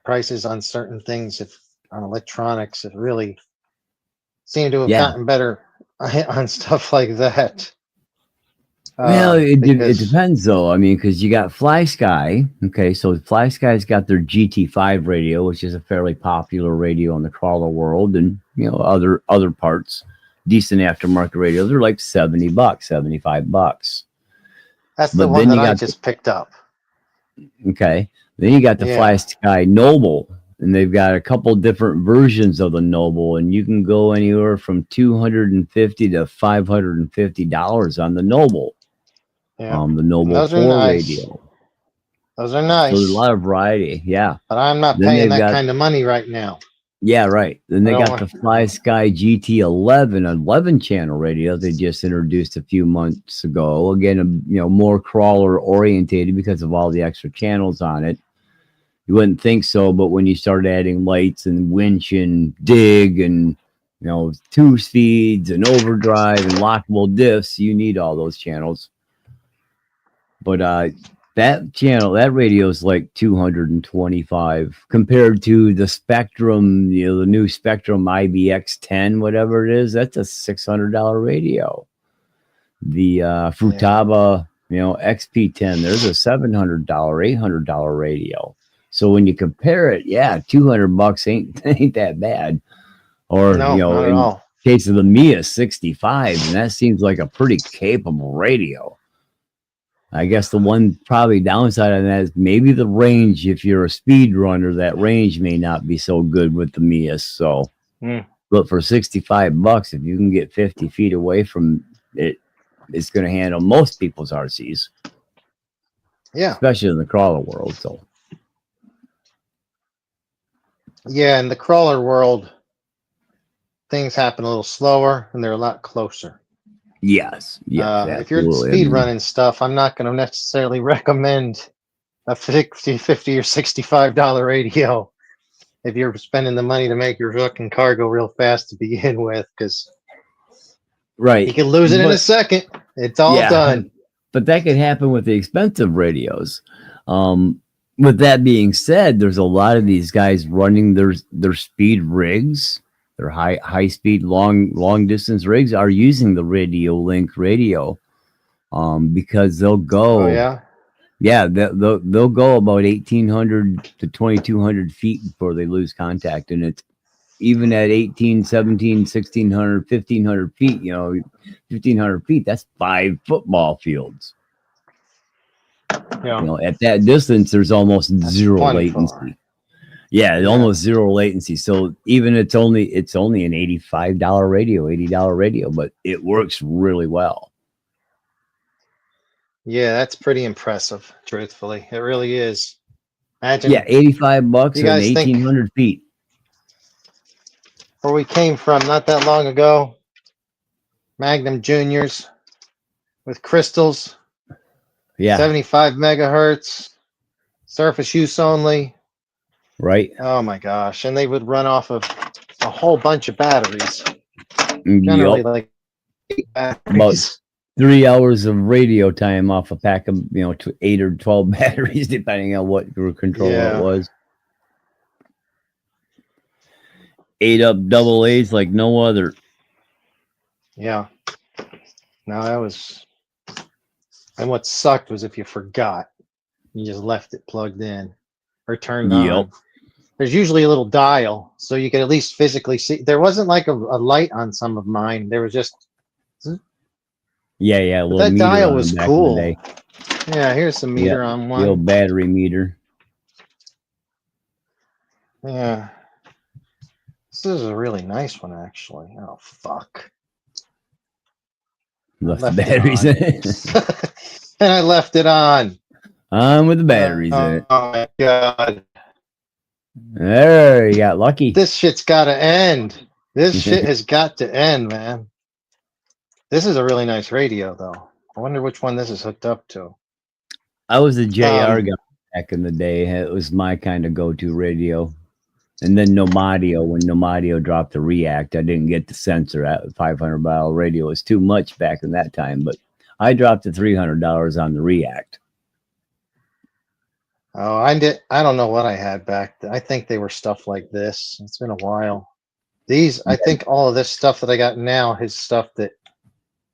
prices on certain things, if on electronics, it really seem to have Yeah. gotten better on stuff like that. Well, it Because depends though. I mean, because you got Fly Sky. Okay, so Fly Sky's got their GT5 radio, which is a fairly popular radio in the crawler world, and other parts, decent aftermarket radios. They're like $70, $75. that's the But one then that you I got just picked up. okay, then you got the Fly Yeah. Sky Noble, and they've got a couple different versions of the Noble, and you can go anywhere from $250 to $550 on the Noble. Yeah. The Noble Those are 4 nice. radio. Those are So nice. there's a lot of variety. Yeah. But I'm not Then paying they've that got kind of money right now. yeah, right. Then they I don't got the want- Fly Sky GT11, 11 channel radio they just introduced a few months ago. Again, more crawler orientated because of all the extra channels on it. You wouldn't think so, but when you start adding lights and winch and dig and 2 speeds and overdrive and lockable diffs, you need all those channels. But that radio is like 225 compared to the Spectrum, the new Spectrum IBX10, whatever it is. That's a $600 radio. The Futaba, XP10, there's a $700, $800 radio. So when you compare it, yeah, $200 ain't that bad. Or No, not at in all. case of the Mia 65, and that seems like a pretty capable radio. I guess the one probably downside on that is maybe the range. If you're a speed runner, that range may not be so good with the Mias. So, but for $65, if you can get 50 feet away from it, it's going to handle most people's RCs. Yeah. Especially in the crawler world. So, yeah, in the crawler world, things happen a little slower and they're a lot closer. yes. If you're speed running stuff, I'm not going to necessarily recommend a $50 or $65 radio if you're spending the money to make your fucking car go real fast to begin with, because right, you can lose it in a second. It's all done. But that could happen with the expensive radios. With that being said, there's a lot of these guys running their speed rigs. Their high speed, long distance rigs are using the Radio Link radio, because they'll go. Oh yeah, they'll go about 1,800 to 2,200 feet before they lose contact, and it's even at 18, 17, 1,600, 1,500 feet. 1,500 feet. That's 5 football fields. Yeah. At that distance, there's almost zero latency. Far. Yeah, almost zero latency. So even it's only an $85 radio, $80 radio, but it works really well. Yeah, that's pretty impressive, truthfully. It really is. Imagine. Yeah, $85 You guys and 1,800 feet. Where we came from not that long ago, Magnum Juniors with crystals, Yeah, 75 megahertz, surface use only. right. Oh my gosh. And they would run off of a whole bunch of batteries. Generally Yep. like 8 batteries. 3 hours of radio time off a pack of 8 or 12 batteries, depending on what your controller it was. 8 up double A's like no other. Yeah. No, that was. And what sucked was if you forgot, you just left it plugged in or turned on. There's usually a little dial, so you could at least physically see. There wasn't like a light on some of mine. There was just. Yeah. But that dial was cool. Day. Yeah, here's the meter on one. The old battery meter. Yeah. This is a really nice one, actually. Oh, fuck. Left the batteries in it. And I left it on. On with the batteries in it. Oh, my God. There, you got lucky. This shit's got to end. This shit has got to end, man. This is a really nice radio, though. I wonder which one this is hooked up to. I was a JR guy back in the day. It was my kind of go-to radio. And then Nomadio, when Nomadio dropped the React, I didn't get the sensor. That 500 mile radio was too much back in that time. But I dropped to $300 on the React. Oh, I don't know what I had back then. I think they were stuff like this. It's been a while. I think all of this stuff that I got now is stuff that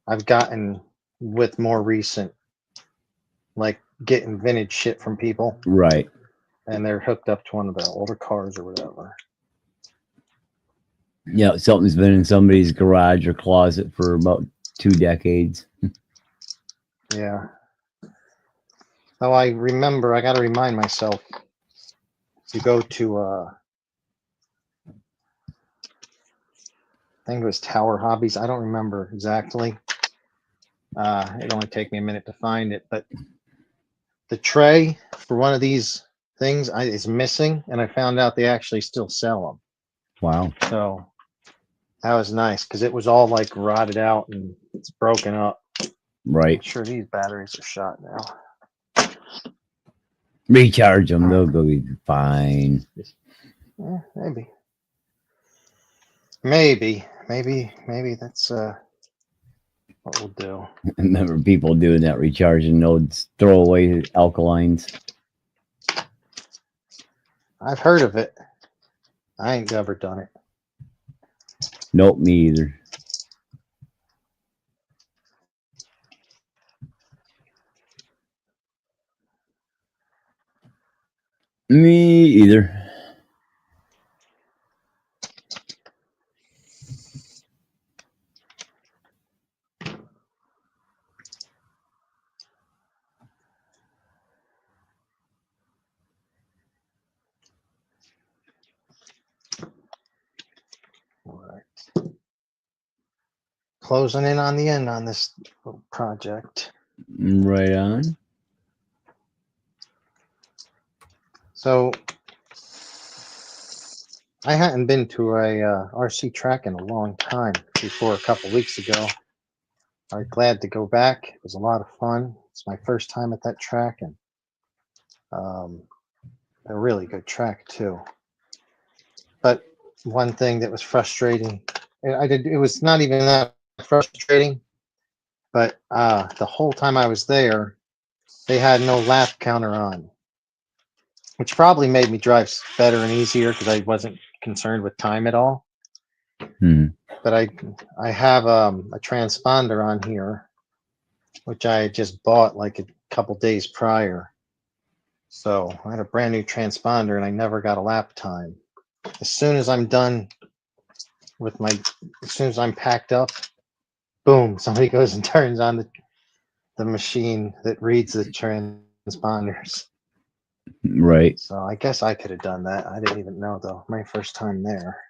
I've gotten with more recent, like getting vintage shit from people, Right. and they're hooked up to one of the older cars or whatever. Yeah, something's been in somebody's garage or closet for about 2 decades. Yeah. Oh, I remember. I got to remind myself to go to. I think it was Tower Hobbies. I don't remember exactly. It only take me a minute to find it, but the tray for one of these things is missing, and I found out they actually still sell them. Wow. So that was nice because it was all like rotted out and it's broken up. Right. I'm sure these batteries are shot now. Recharge them. They'll go be fine. Yeah, maybe. Maybe that's what we'll do. I remember people doing that, recharging those throwaway alkalines. I've heard of it. I ain't never done it. Nope, me either. Me either. All right. Closing in on the end on this little project. Right on. So I hadn't been to a RC track in a long time. Before a couple weeks ago, I'm glad to go back. It was a lot of fun. It's my first time at that track, and a really good track too. But one thing that was frustrating, it was not even that frustrating, but the whole time I was there, they had no lap counter on, which probably made me drive better and easier because I wasn't concerned with time at all. But I have a transponder on here, which I had just bought like a couple days prior. So I had a brand new transponder and I never got a lap time. As soon as I'm done with as soon as I'm packed up, boom, somebody goes and turns on the machine that reads the transponders. Right. So I guess I could have done that. I didn't even know though. My first time there.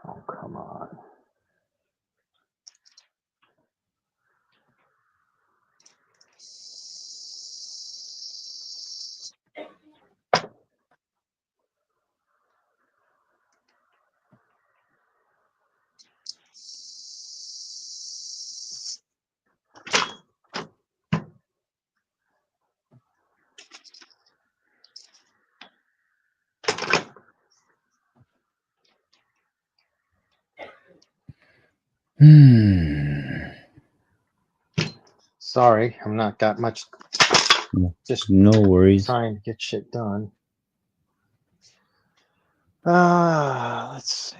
Oh, come on. Sorry, I'm not got much. Just No worries. trying to get shit done. Let's see.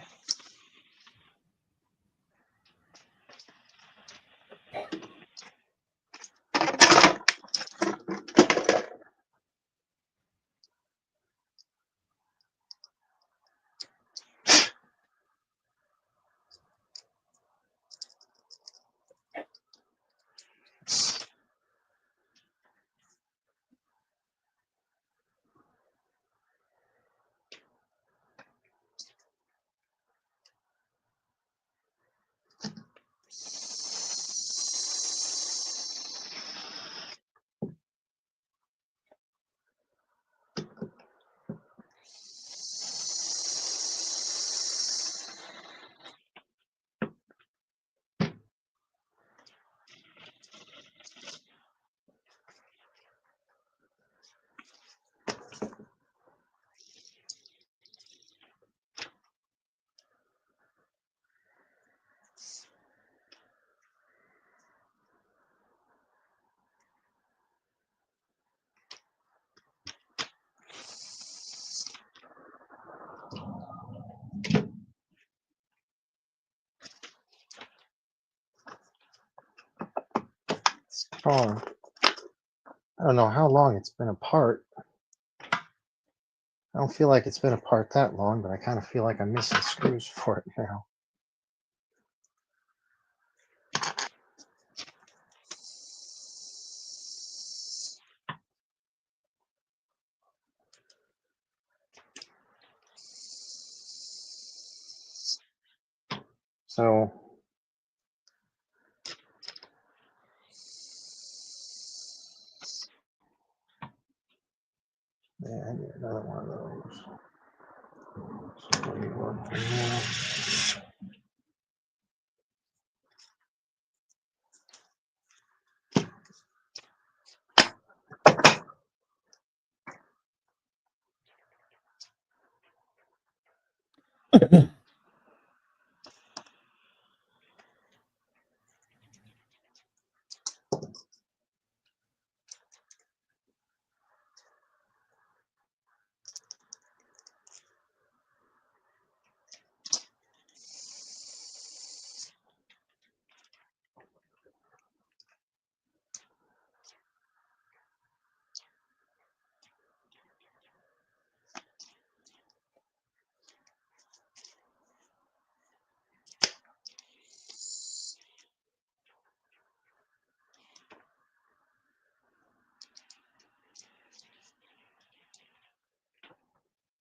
Oh, I don't know how long it's been apart. I don't feel like it's been apart that long, but I kind of feel like I'm missing screws for it now. So yeah, I need another one of those. So let me work from there.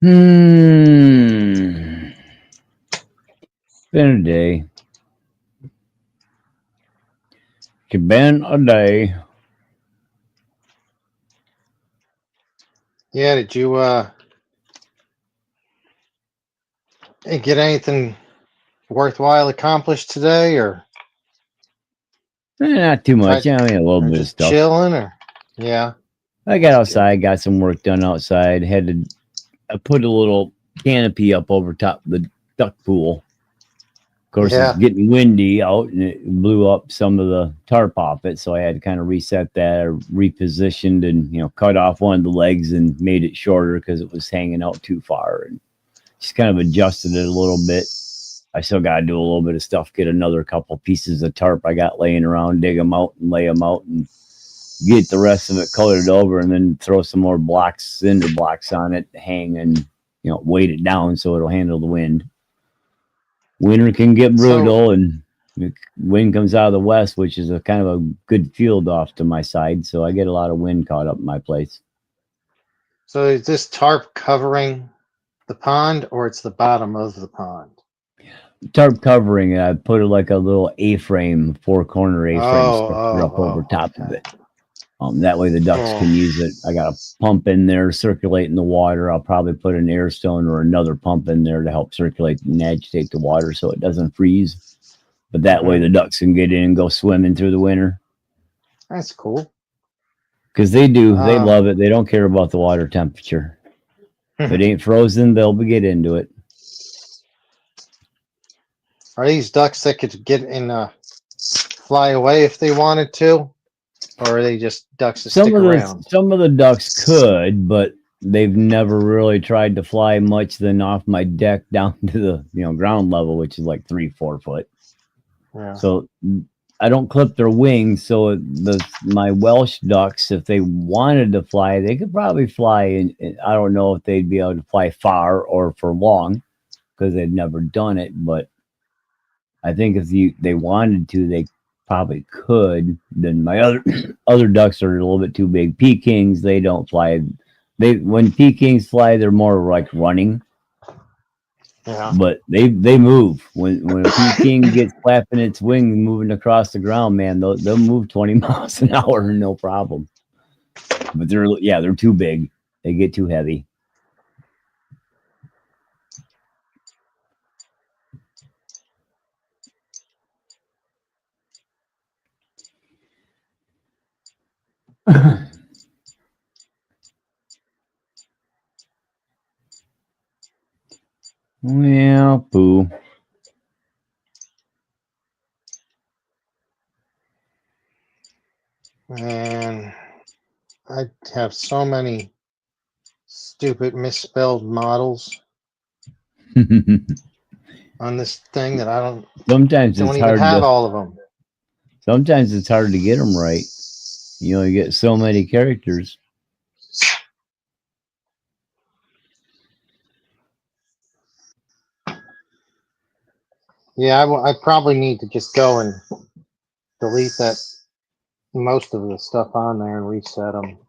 Been a day. It's been a day. Yeah, did you get anything worthwhile accomplished today, or Not too much. tried, I mean, a little or bit of just stuff. chilling, or yeah? I got That's good. outside, got some work done outside. I put a little canopy up over top of the duck pool. Of course, Yeah. it's getting windy out, and it blew up some of the tarp off it. So I had to kind of reset that, repositioned, and cut off one of the legs and made it shorter because it was hanging out too far, and just kind of adjusted it a little bit. I still got to do a little bit of stuff, get another couple pieces of tarp I got laying around, dig them out and lay them out, and get the rest of it colored over, and then throw some more blocks, cinder blocks on it, hang and weight it down so it'll handle the wind. Winter can get brutal, and the wind comes out of the west, which is a kind of a good field off to my side, so I get a lot of wind caught up in my place. So is this tarp covering the pond, or it's the bottom of the pond? Tarp covering, I put it like a little A-frame, 4-corner A-frame structure up over top of it. That way the ducks can use it. I got a pump in there circulating the water. I'll probably put an air stone or another pump in there to help circulate and agitate the water so it doesn't freeze. But that way the ducks can get in and go swimming through the winter. That's cool. Because they love it. They don't care about the water temperature. If it ain't frozen, they'll get into it. Are these ducks that could get in, fly away if they wanted to? Or are they just ducks that stick around? Some of the ducks could, but they've never really tried to fly much than off my deck down to the ground level, which is like 3-4 foot. Yeah. So I don't clip their wings. So my Welsh ducks, if they wanted to fly, they could probably fly. And I don't know if they'd be able to fly far or for long because they've never done it. But I think if they wanted to, they probably could. Then my other ducks are a little bit too big. Pekings, they don't fly. When Pekings fly, they're more like running. Yeah. But they move when a Peking gets flapping its wing moving across the ground, man. They'll move 20 miles an hour, no problem. But they're too big. They get too heavy. Well, poo. And I have so many stupid misspelled models on this thing that I don't Sometimes it's even hard have to, all of them. Sometimes it's hard to get them right. You only get so many characters. Yeah, I probably need to just go and delete that most of the stuff on there and reset them.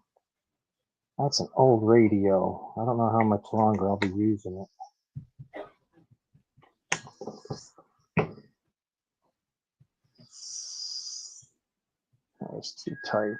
That's an old radio. I don't know how much longer I'll be using it. That was too tight.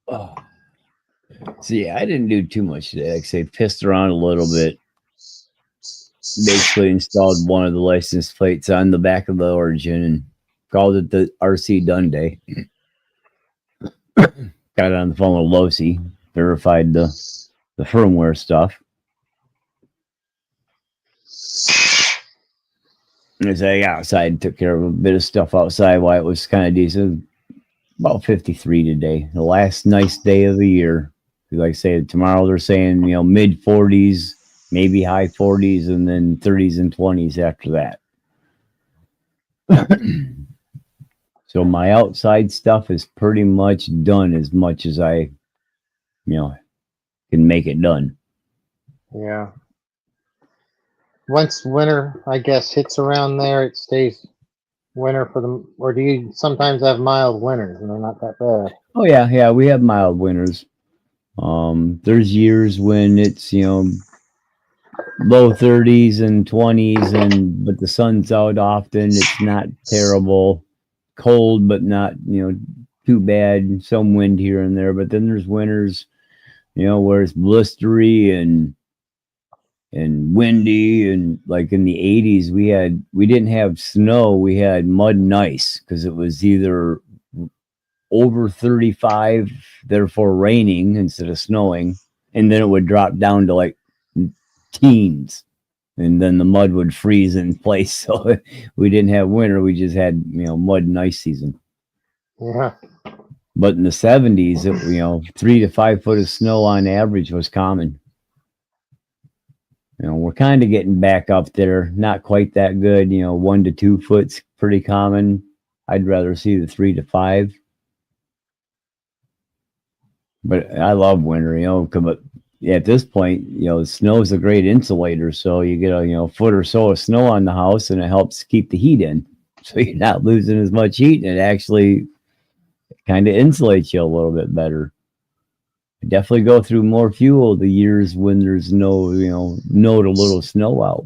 Oh. So yeah, I didn't do too much today. Like I say, pissed around a little bit. Basically installed one of the license plates on the back of the Origin and called it the RC Done Day. Got on the phone with Losi, verified the firmware stuff. As I got outside, took care of a bit of stuff outside while it was kind of decent. About 53 today, the last nice day of the year. Like I say, tomorrow they're saying, mid 40s, maybe high 40s, and then 30s and 20s after that. So my outside stuff is pretty much done as much as I, can make it done. Yeah. Once winter, I guess, hits around there, it stays winter for them. Or do you sometimes have mild winters and they're not that bad? Oh yeah, we have mild winters. There's years when it's low 30s and 20s, but the sun's out often. It's not terrible. Cold, but not too bad. Some wind here and there, but then there's winters, where it's blistery and windy, and like in the 80s we didn't have snow, we had mud and ice because it was either over 35, therefore raining instead of snowing, and then it would drop down to like teens, and then the mud would freeze in place. So we didn't have winter, we just had mud and ice season. Yeah. But in the 70s, 3 to 5 foot of snow on average was common. We're kind of getting back up there. Not quite that good. 1 to 2 foot's pretty common. I'd rather see the 3 to 5. But I love winter, but at this point, snow is a great insulator. So you get a foot or so of snow on the house, and it helps keep the heat in. So you're not losing as much heat, and it actually kind of insulates you a little bit better. Definitely go through more fuel the years when there's no to little snow out.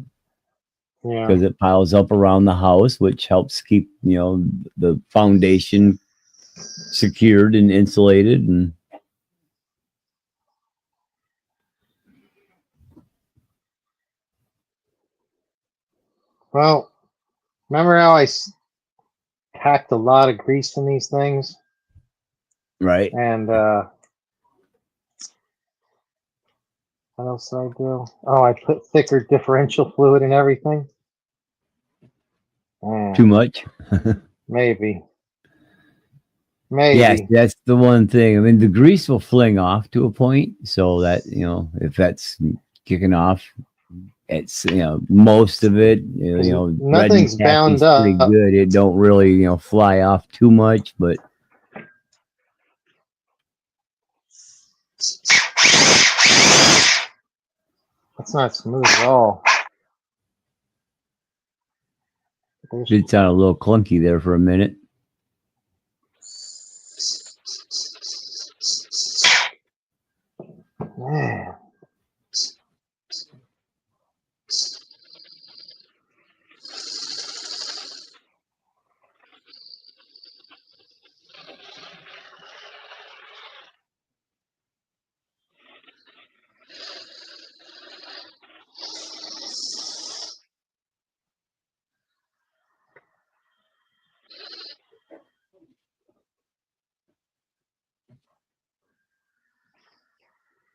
Yeah. Because it piles up around the house, which helps keep the foundation secured and insulated. And Well, remember how I packed a lot of grease in these things? right. And what else did I do? Oh, I put thicker differential fluid in everything. Too much. Maybe. Yes, that's the one thing. I mean, the grease will fling off to a point, so that if that's kicking off, it's most of it. Nothing's bound up. Pretty good. It don't really fly off too much, but it's not smooth at all. it sounded a little clunky there for a minute. Man.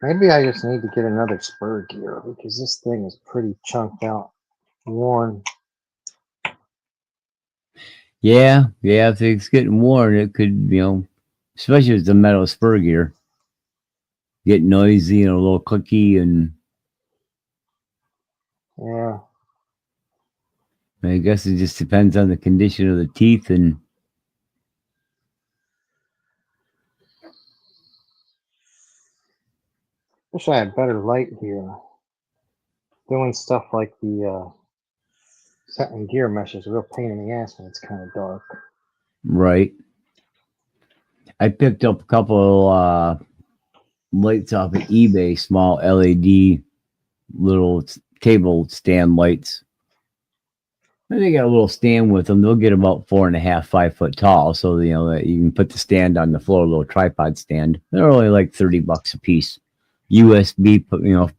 Maybe I just need to get another spur gear because this thing is pretty chunked out, worn. Yeah, if it's getting worn, it could, especially with the metal spur gear, get noisy and a little clicky, and Yeah. I guess it just depends on the condition of the teeth. And Wish I had better light here. Doing stuff like the setting gear mesh is a real pain in the ass when it's kind of dark. right, I picked up a couple lights off of eBay, small LED little table stand lights. And they got a little stand with them. They'll get about 4.5, 5 foot tall. So, that you can put the stand on the floor, a little tripod stand. They're only like $30 a piece. USB,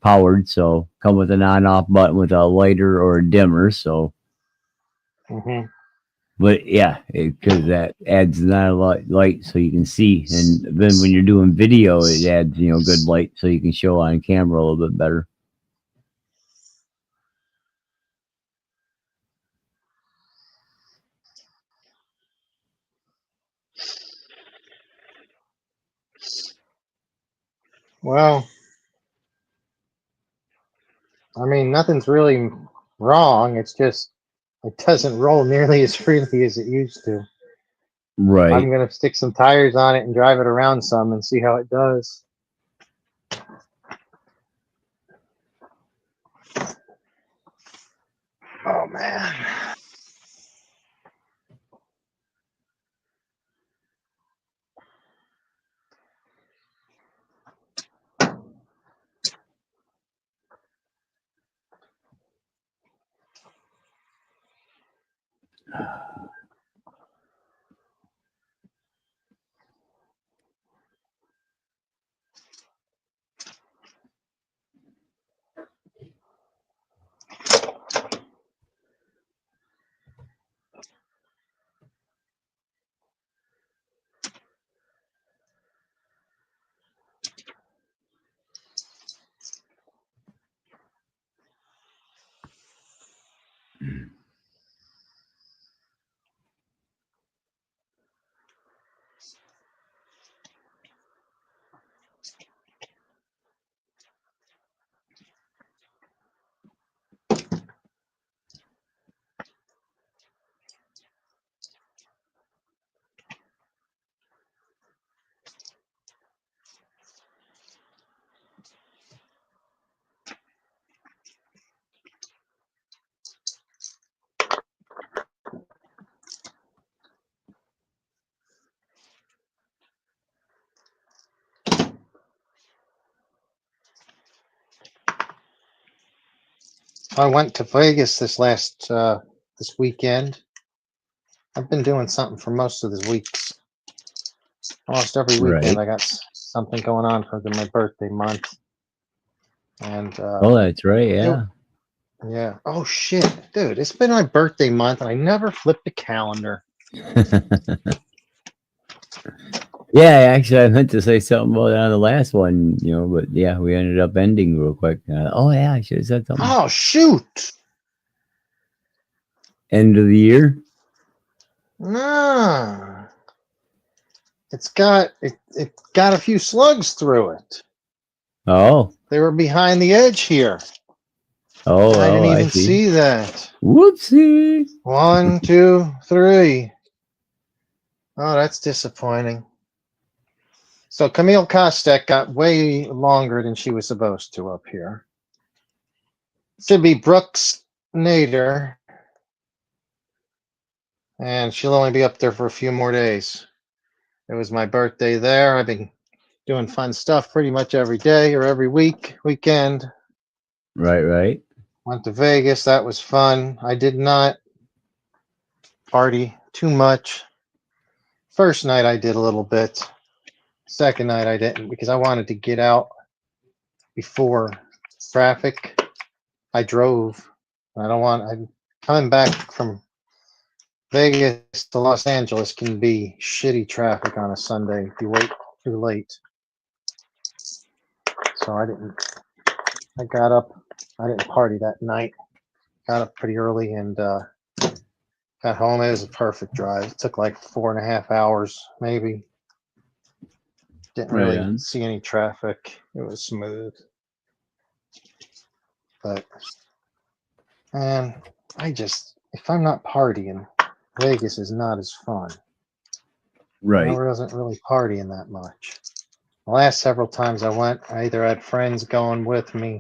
powered. So come with an on-off button with a lighter or a dimmer. So, but yeah, because that adds not a lot light so you can see. And then when you're doing video, it adds, good light so you can show on camera a little bit better. Well, I mean, nothing's really wrong. It's just it doesn't roll nearly as freely as it used to. Right. I'm going to stick some tires on it and drive it around some and see how it does. Oh, man. I went to Vegas this weekend. I've been doing something for most of the weeks. Almost every weekend, Right. I got something going on for my birthday month. And Oh, that's right. Yeah. yeah. Oh shit, dude! It's been my birthday month, and I never flipped the calendar. Yeah, actually, I meant to say something about that on the last one, but yeah, we ended up ending real quick. Oh, yeah, I should have said something. Oh shoot! End of the year? Nah. It got a few slugs through it. Oh. They were behind the edge here. Oh, I didn't even see. see that. Whoopsie. 1, 2, 3. Oh, that's disappointing. So Camille Kostek got way longer than she was supposed to up here. Should be Brooks Nader. And she'll only be up there for a few more days. It was my birthday there. I've been doing fun stuff pretty much every day or every weekend. Right. Went to Vegas. That was fun. I did not party too much. First night I did a little bit. Second night I didn't because I wanted to get out before traffic. I drove. I'm coming back from Vegas to Los Angeles can be shitty traffic on a Sunday if you wait too late. So I got up, I didn't party that night. Got up pretty early and got home. It was a perfect drive. It took like 4.5 hours, maybe. Didn't Right really on. see any traffic. It was smooth. But, man, if I'm not partying, Vegas is not as fun. Right. I wasn't really partying that much. The last several times I went, I either had friends going with me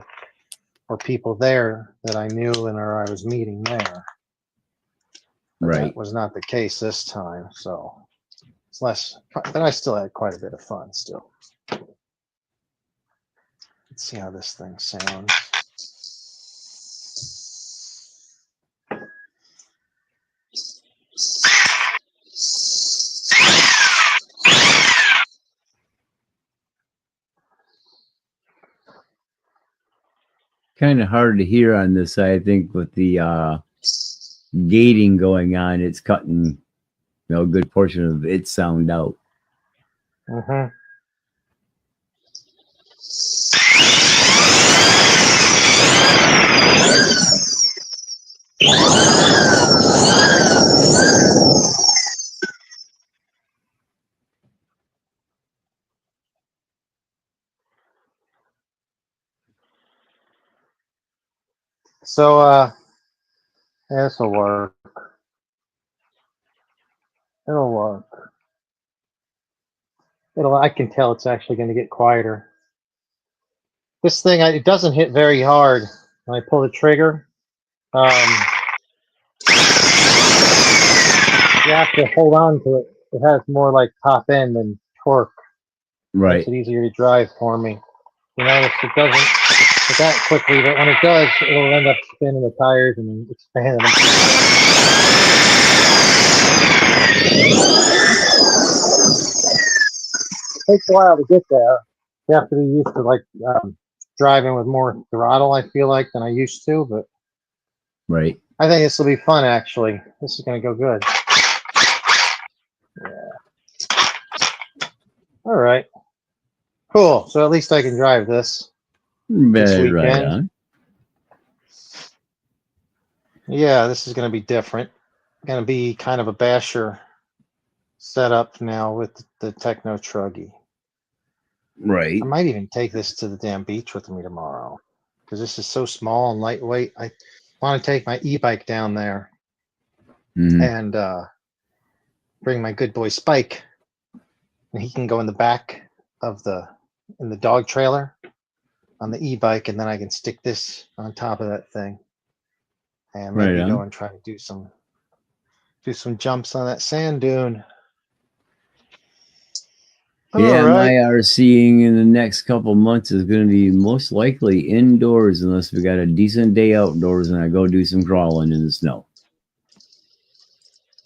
or people there that I knew and or I was meeting there. But Right. that was not the case this time, so it's less, but I still had quite a bit of fun still. Let's see how this thing sounds. Kind of hard to hear on this side, I think, with the gating going on. It's cutting, a good portion of its sound out. Mm-hmm. So, this'll work. It'll work. I can tell it's actually going to get quieter. This thing, it doesn't hit very hard when I pull the trigger. You have to hold on to it. It has more like top end than torque. Right. Makes it easier to drive for me. You notice it doesn't hit that quickly, but when it does, it'll end up spinning the tires and expanding them. It takes a while to get there. You have to be used to like driving with more throttle, I feel like, than I used to, but Right. I think this will be fun, actually. This is going to go good. Yeah. All right. Cool. So at least I can drive this weekend. Right on. Yeah, this is going to be different. Going to be kind of a basher setup now with the Techno Truggy. Right. I might even take this to the damn beach with me tomorrow because this is so small and lightweight. I want to take my e-bike down there and bring my good boy Spike, and he can go in the back of in the dog trailer on the e-bike, and then I can stick this on top of that thing and maybe go and try to do some jumps on that sand dune. Yeah, right. my RCing in the next couple months is going to be most likely indoors unless we got a decent day outdoors and I go do some crawling in the snow.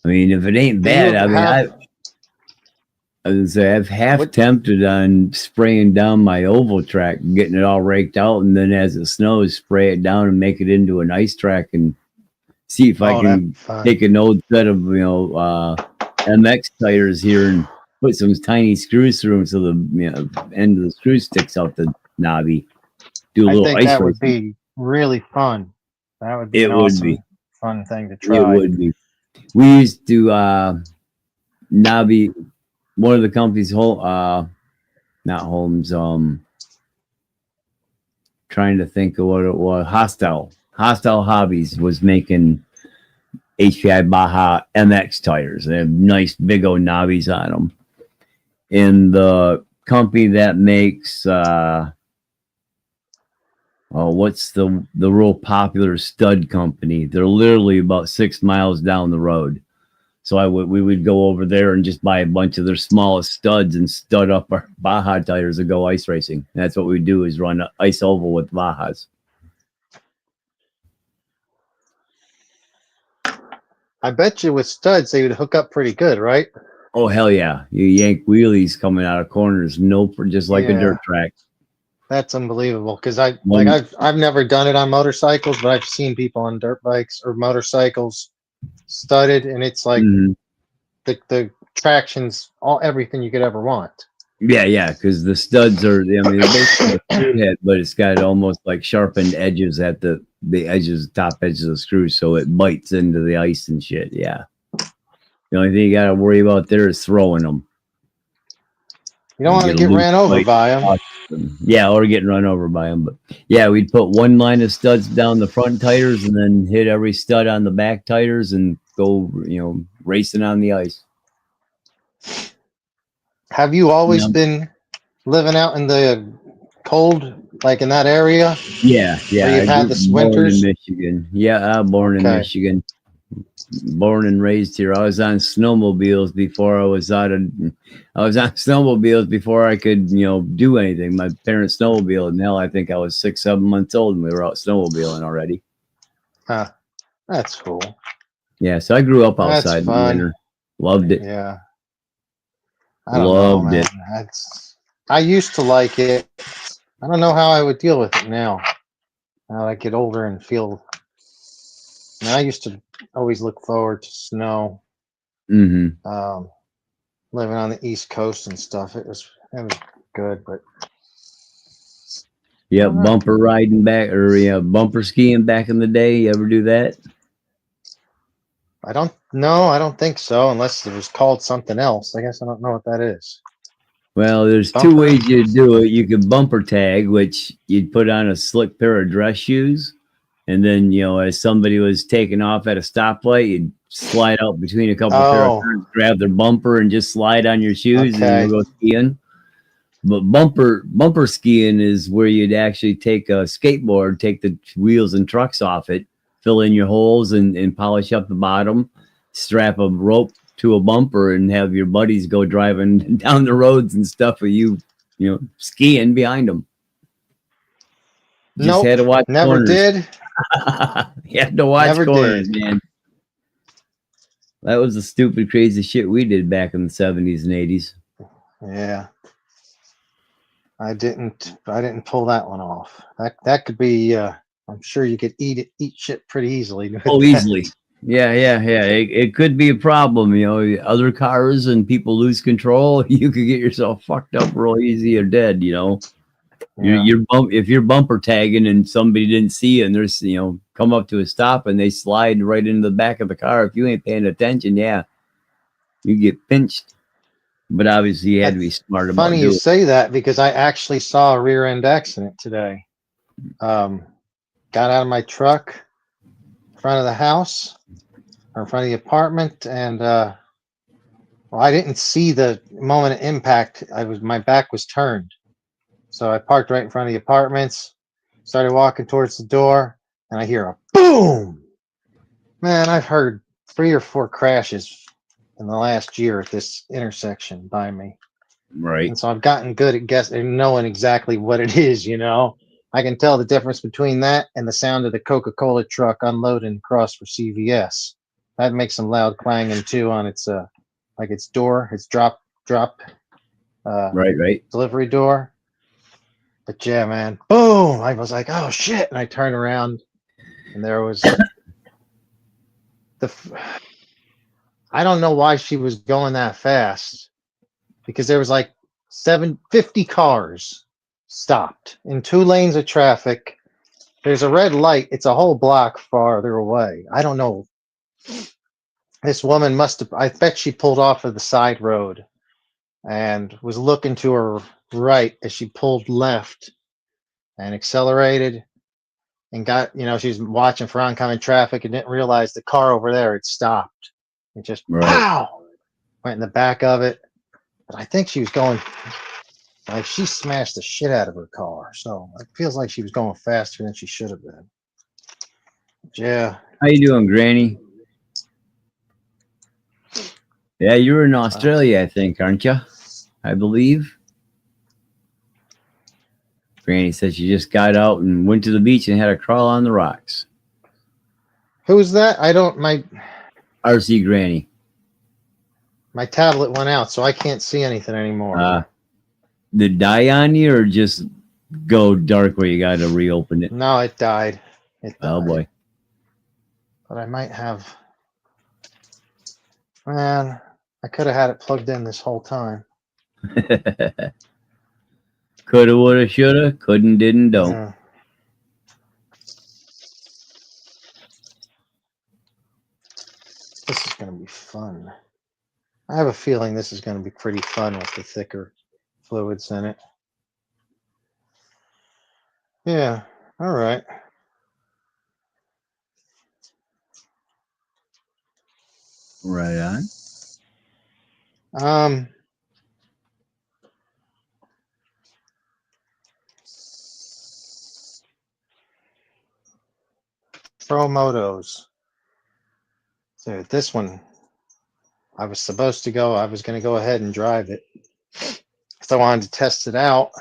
I mean, if it ain't bad, I mean, I would say I've half tempted on spraying down my oval track, getting it all raked out, and then as it snows, spray it down and make it into an ice track and see if I can take an old set of, MX tires here and put some tiny screws through them so the end of the screw sticks out the knobby. Do a little think ice that racing. would be really fun. That would be an awesome, fun thing to try. It would be. We used to knobby one of the companies, not Holmes, trying to think of what it was. Hostile Hobbies was making HPI Baja MX tires. They have nice big old knobbies on them. And the company that makes what's the real popular stud company? They're literally about 6 miles down the road. So we would go over there and just buy a bunch of their smallest studs and stud up our Baja tires and go ice racing. And that's what we do, is run ice oval with Bajas. I bet you with studs they would hook up pretty good, right? Oh hell yeah! You yank wheelies coming out of corners, just like a dirt track. That's unbelievable because I've never done it on motorcycles, but I've seen people on dirt bikes or motorcycles studded, and it's like the traction's everything you could ever want. Yeah, because the studs are, I mean, they're basically a screw head, but it's got almost like sharpened edges at the edges, top edges of the screw, so it bites into the ice and shit. Yeah. The only thing you got to worry about there is throwing them. You don't want to get ran over by them. Yeah, or getting run over by them. But yeah, we'd put one line of studs down the front tires and then hit every stud on the back tires and go, racing on the ice. Have you always been living out in the cold, like in that area? Yeah. Where you've had the winters? Born in Michigan. Yeah, born in Michigan. Born and raised here. I was on snowmobiles before I was on snowmobiles before I could, do anything. My parents snowmobiled, and hell, I think I was 6, 7 months old and we were out snowmobiling already. Huh. That's cool. Yeah, so I grew up outside in the winter. Loved it. Yeah. Loved it. I used to like it. I don't know how I would deal with it now. Now I get older and feel. I used to always look forward to snow. Mm-hmm. Living on the East Coast and stuff, it was good, but. Yeah, bumper riding back, or bumper skiing back in the day. You ever do that? I don't think so, unless it was called something else. I guess I don't know what that is. Well, there's two ways you do it. You could bumper tag, which you'd put on a slick pair of dress shoes, and then as somebody was taking off at a stoplight, you'd slide out between a couple pair of cars, grab their bumper, and just slide on your shoes and go skiing. But bumper skiing is where you'd actually take a skateboard, take the wheels and trucks off it, fill in your holes and polish up the bottom, strap a rope to a bumper and have your buddies go driving down the roads and stuff with you, skiing behind them. Just had to watch never corners. Did. You had to watch corners, man. That was the stupid, crazy shit we did back in the 70s and 80s. Yeah. I didn't pull that one off. That could be I'm sure you could eat shit pretty easily. Oh, easily. Yeah. It could be a problem, other cars and people lose control. You could get yourself fucked up real easy or dead, Yeah. If you're bumper tagging and somebody didn't see you and there's, come up to a stop and they slide right into the back of the car. If you ain't paying attention, you get pinched. But obviously you had to be smart about it. Funny you say that because I actually saw a rear end accident today. Got out of my truck in front of the house or in front of the apartment, and I didn't see the moment of impact. My back was turned. So I parked right in front of the apartments, started walking towards the door, and I hear a boom. Man, I've heard 3 or 4 crashes in the last year at this intersection by me. Right. And so I've gotten good at guessing, knowing exactly what it is, I can tell the difference between that and the sound of the Coca-Cola truck unloading across for CVS. That makes some loud clanging too on its its door, its drop right delivery door. But yeah, man, boom! I was like, oh shit! And I turned around, and there was I don't know why she was going that fast, because there was like 50 cars stopped in 2 lanes of traffic. There's a red light. It's a whole block farther away. I don't know. This woman I bet she pulled off of the side road and was looking to her right as she pulled left and accelerated and got, she was watching for oncoming traffic and didn't realize the car over there had stopped. It just pow! Went in the back of it. But I think she was going, like, she smashed the shit out of her car. So it feels like she was going faster than she should have been. Yeah. How you doing, Granny? Yeah, you're in Australia, I think, aren't you? I believe. Granny said she just got out and went to the beach and had a crawl on the rocks. Who's that? RC Granny. My tablet went out, so I can't see anything anymore. Did it die on you or just go dark where you got to reopen it? No, it died. Oh, boy. But I might have... Man, I could have had it plugged in this whole time. Coulda, woulda, shoulda, couldn't, didn't, don't. Yeah. This is going to be fun. I have a feeling this is going to be pretty fun with the thicker fluids in it. Yeah. All right. Right on. Promotos. So this one, I was going to go ahead and drive it. So I wanted to test it out.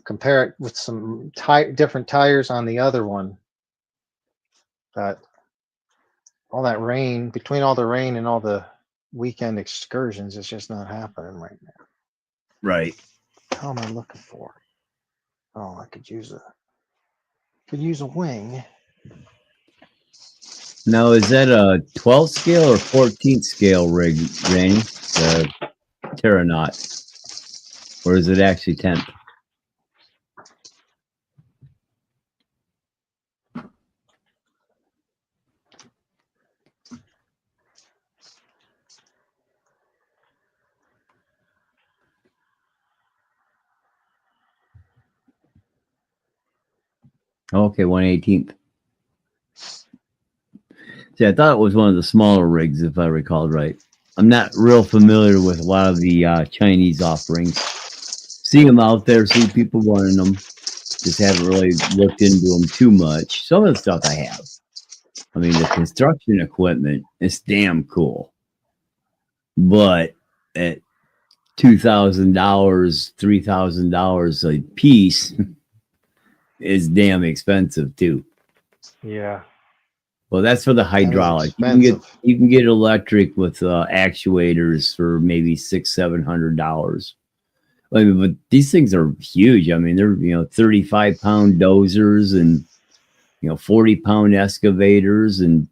Compare it with some different tires on the other one. But all that rain, between all the rain and all the weekend excursions, it's just not happening right now. Right. How am I looking for? Oh, I could use a wing. Now, is that a 12 scale or 14th scale rig, Randy? The Terranaut. Or is it actually 10th? Okay, 1/18th. See, I thought it was one of the smaller rigs, if I recalled right. I'm not real familiar with a lot of the Chinese offerings. See them out there, see people running them. Just haven't really looked into them too much. Some of the stuff I have. I mean, the construction equipment is damn cool. But at $2,000, $3,000 a piece is damn expensive too. Yeah. Well, that's for the hydraulic. You can get electric with actuators for maybe $600-700. I mean, but these things are huge. I mean, they're 35-pound dozers and 40-pound excavators and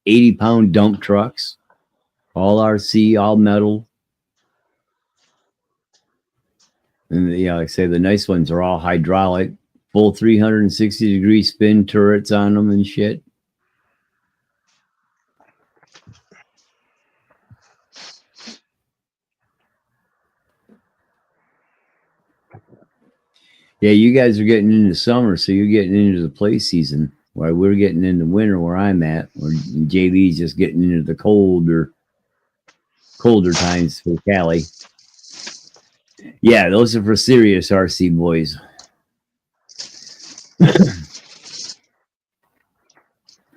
80-pound dump trucks, all RC, all metal. And like I say, the nice ones are all hydraulic, full 360-degree spin turrets on them and shit. Yeah, you guys are getting into summer, so you're getting into the play season. While we're getting into winter where I'm at, or JV's just getting into the colder times for Cali. Yeah, those are for serious RC boys.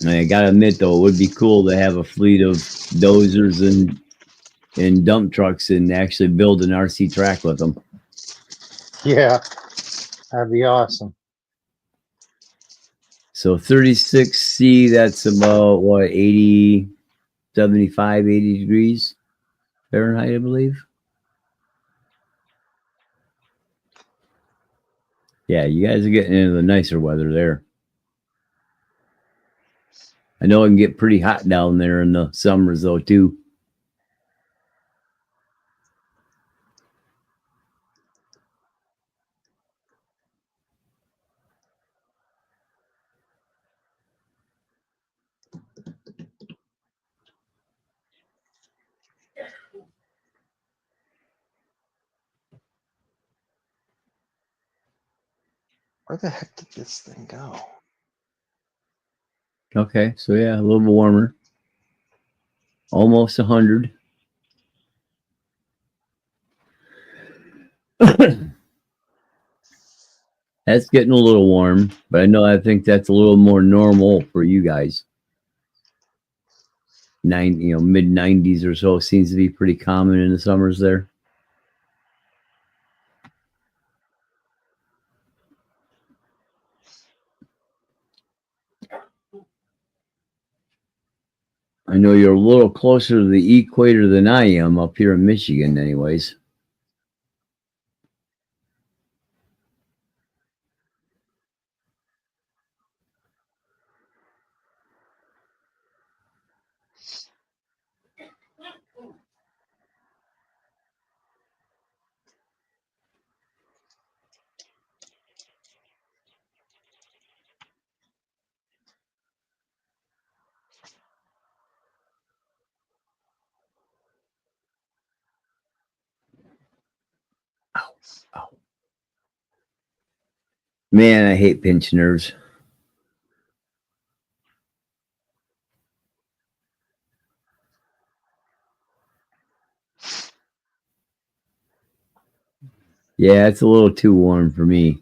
I gotta admit though, it would be cool to have a fleet of dozers and dump trucks and actually build an RC track with them. Yeah, that'd be awesome. So 36C, that's about what, 80, 75, 80 degrees Fahrenheit, I believe. Yeah, you guys are getting into the nicer weather there. I know it can get pretty hot down there in the summers though too. Where the heck did this thing go? Okay, so yeah, a little bit warmer. Almost 100. That's getting a little warm, but I think that's a little more normal for you guys. Mid 90s or so seems to be pretty common in the summers there. I know you're a little closer to the equator than I am up here in Michigan, anyways. Man, I hate pinched nerves. Yeah, it's a little too warm for me.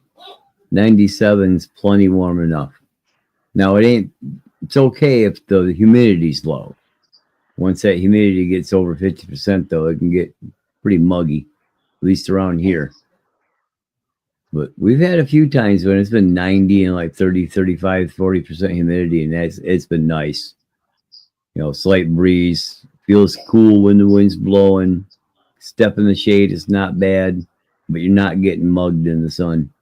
97's plenty warm enough. Now it ain't. It's okay if the humidity's low. Once that humidity gets over 50%, though, it can get pretty muggy, at least around here. But we've had a few times when it's been 90 and like 30, 35, 40% humidity, and it's been nice. You know, slight breeze, feels cool when the wind's blowing. Step in the shade is not bad, but you're not getting mugged in the sun.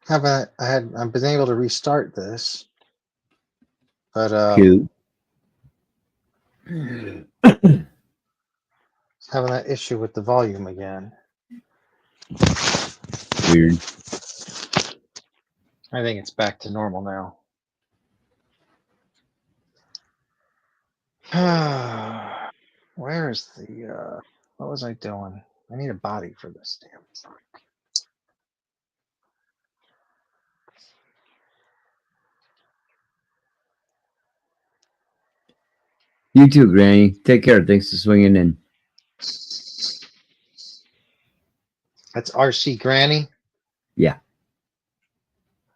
I've been able to restart this, but Cute. having that issue with the volume again. Weird. I think it's back to normal now. Where is the what was I doing? I need a body for this damn thing. You too, Granny. Take care. Thanks for swinging in. That's RC Granny. Yeah.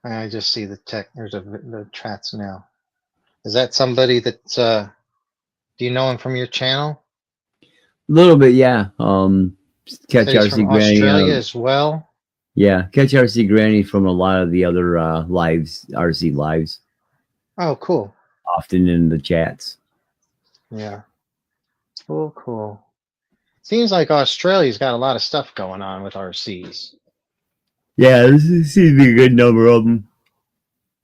I just see the tech. There's the chats now. Is that somebody that do you know him from your channel? A little bit, yeah. Catch Said he's RC from Granny. Australia as well. Yeah, catch RC Granny from a lot of the other lives, RC lives, Oh, cool. often in the chats. Yeah. Cool. Seems like Australia's got a lot of stuff going on with RCs. Yeah, this seems to be a good number of them.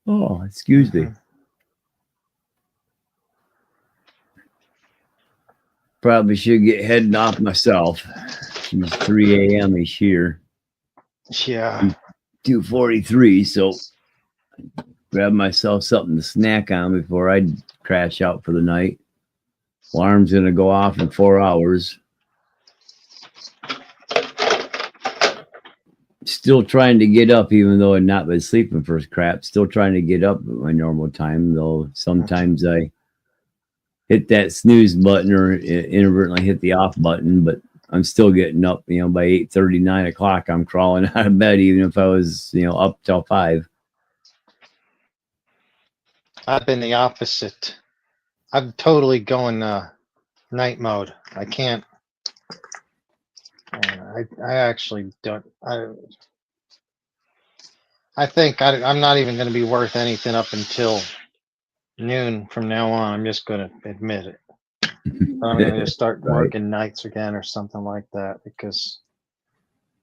Oh, excuse me. Probably should get heading off myself. It's 3 a.m. ish here. Yeah. 2:43, so grab myself something to snack on before I crash out for the night. Alarm's gonna go off in 4 hours. Still trying to get up, even though I've not been sleeping for crap. Still trying to get up at my normal time, though sometimes I hit that snooze button or inadvertently hit the off button, but I'm still getting up, you know, by 8:30, 9 o'clock, I'm crawling out of bed, even if I was, you know, up till 5. I've been the opposite. I'm totally going night mode. I can't. I actually don't. I think I'm not even going to be worth anything up until noon from now on. I'm just going to admit it. I'm going to start Right. working nights again or something like that because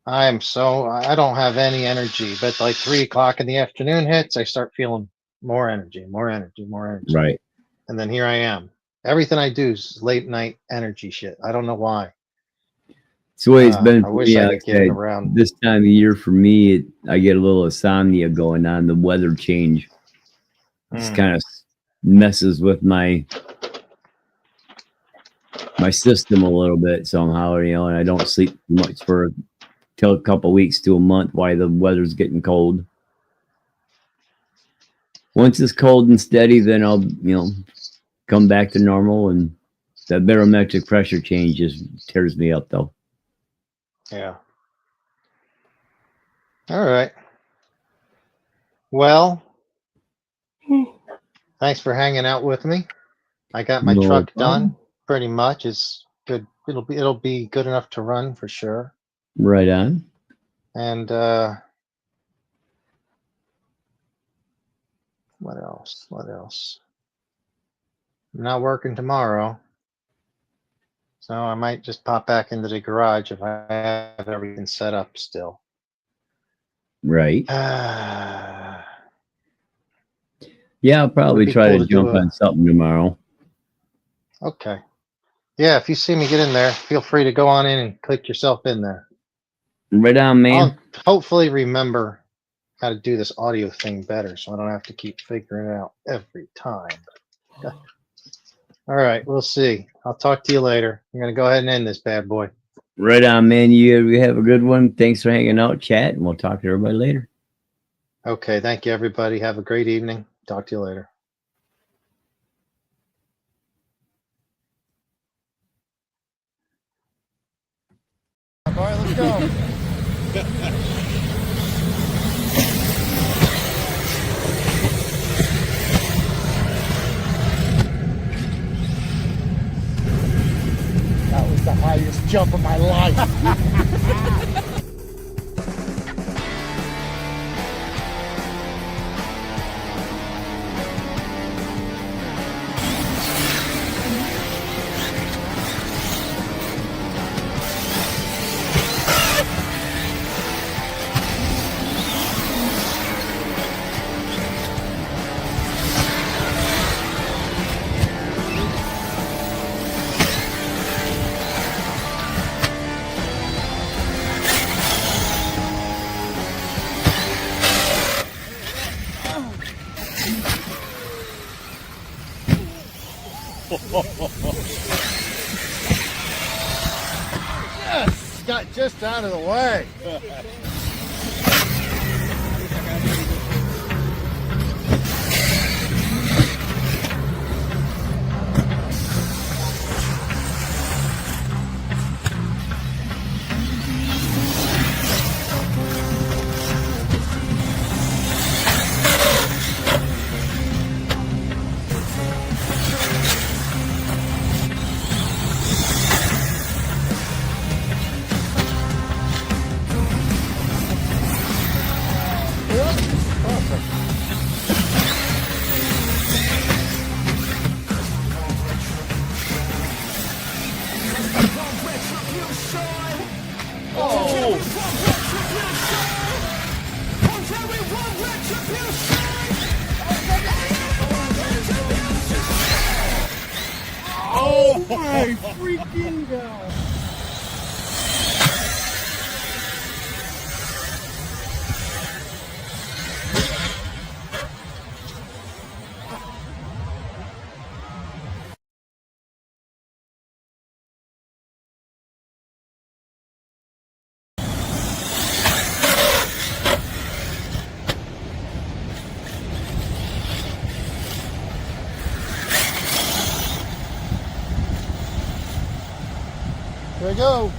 I don't have any energy. But like 3 o'clock in the afternoon hits, I start feeling more energy. Right. And then here I am. Everything I do is late night energy shit. I don't know why. It's the way it's been I for wish me. I Like could get it around. this time of year for me, I get a little insomnia going on. The weather change just kind of messes with my system a little bit somehow, you know, and I don't sleep much for till a couple weeks to a month while the weather's getting cold. Once it's cold and steady, then I'll, you know, come back to normal, and that barometric pressure change just tears me up, though. Yeah. All right. Well, thanks for hanging out with me. I got my truck done pretty much. It's good. It'll be good enough to run for sure. Right on. And what else? I'm not working tomorrow. So I might just pop back into the garage if I have everything set up still. Right. Okay. Yeah, I'll probably be try cool to to do jump on something tomorrow. Yeah, if you see me get in there, feel free to go on in and click yourself in there. Right on, man. I'll hopefully remember how to do this audio thing better so I don't have to keep figuring it out every time. All right, we'll see. I'll talk to you later. I'm going to go ahead and end this bad boy. Right on, man. You have a good one. Thanks for hanging out, chat, and we'll talk to everybody later. Okay, thank you, everybody. Have a great evening. Talk to you later. All right, let's go. That was the highest jump of my life. Yes, got just out of the way. Oh my freaking God. There we go.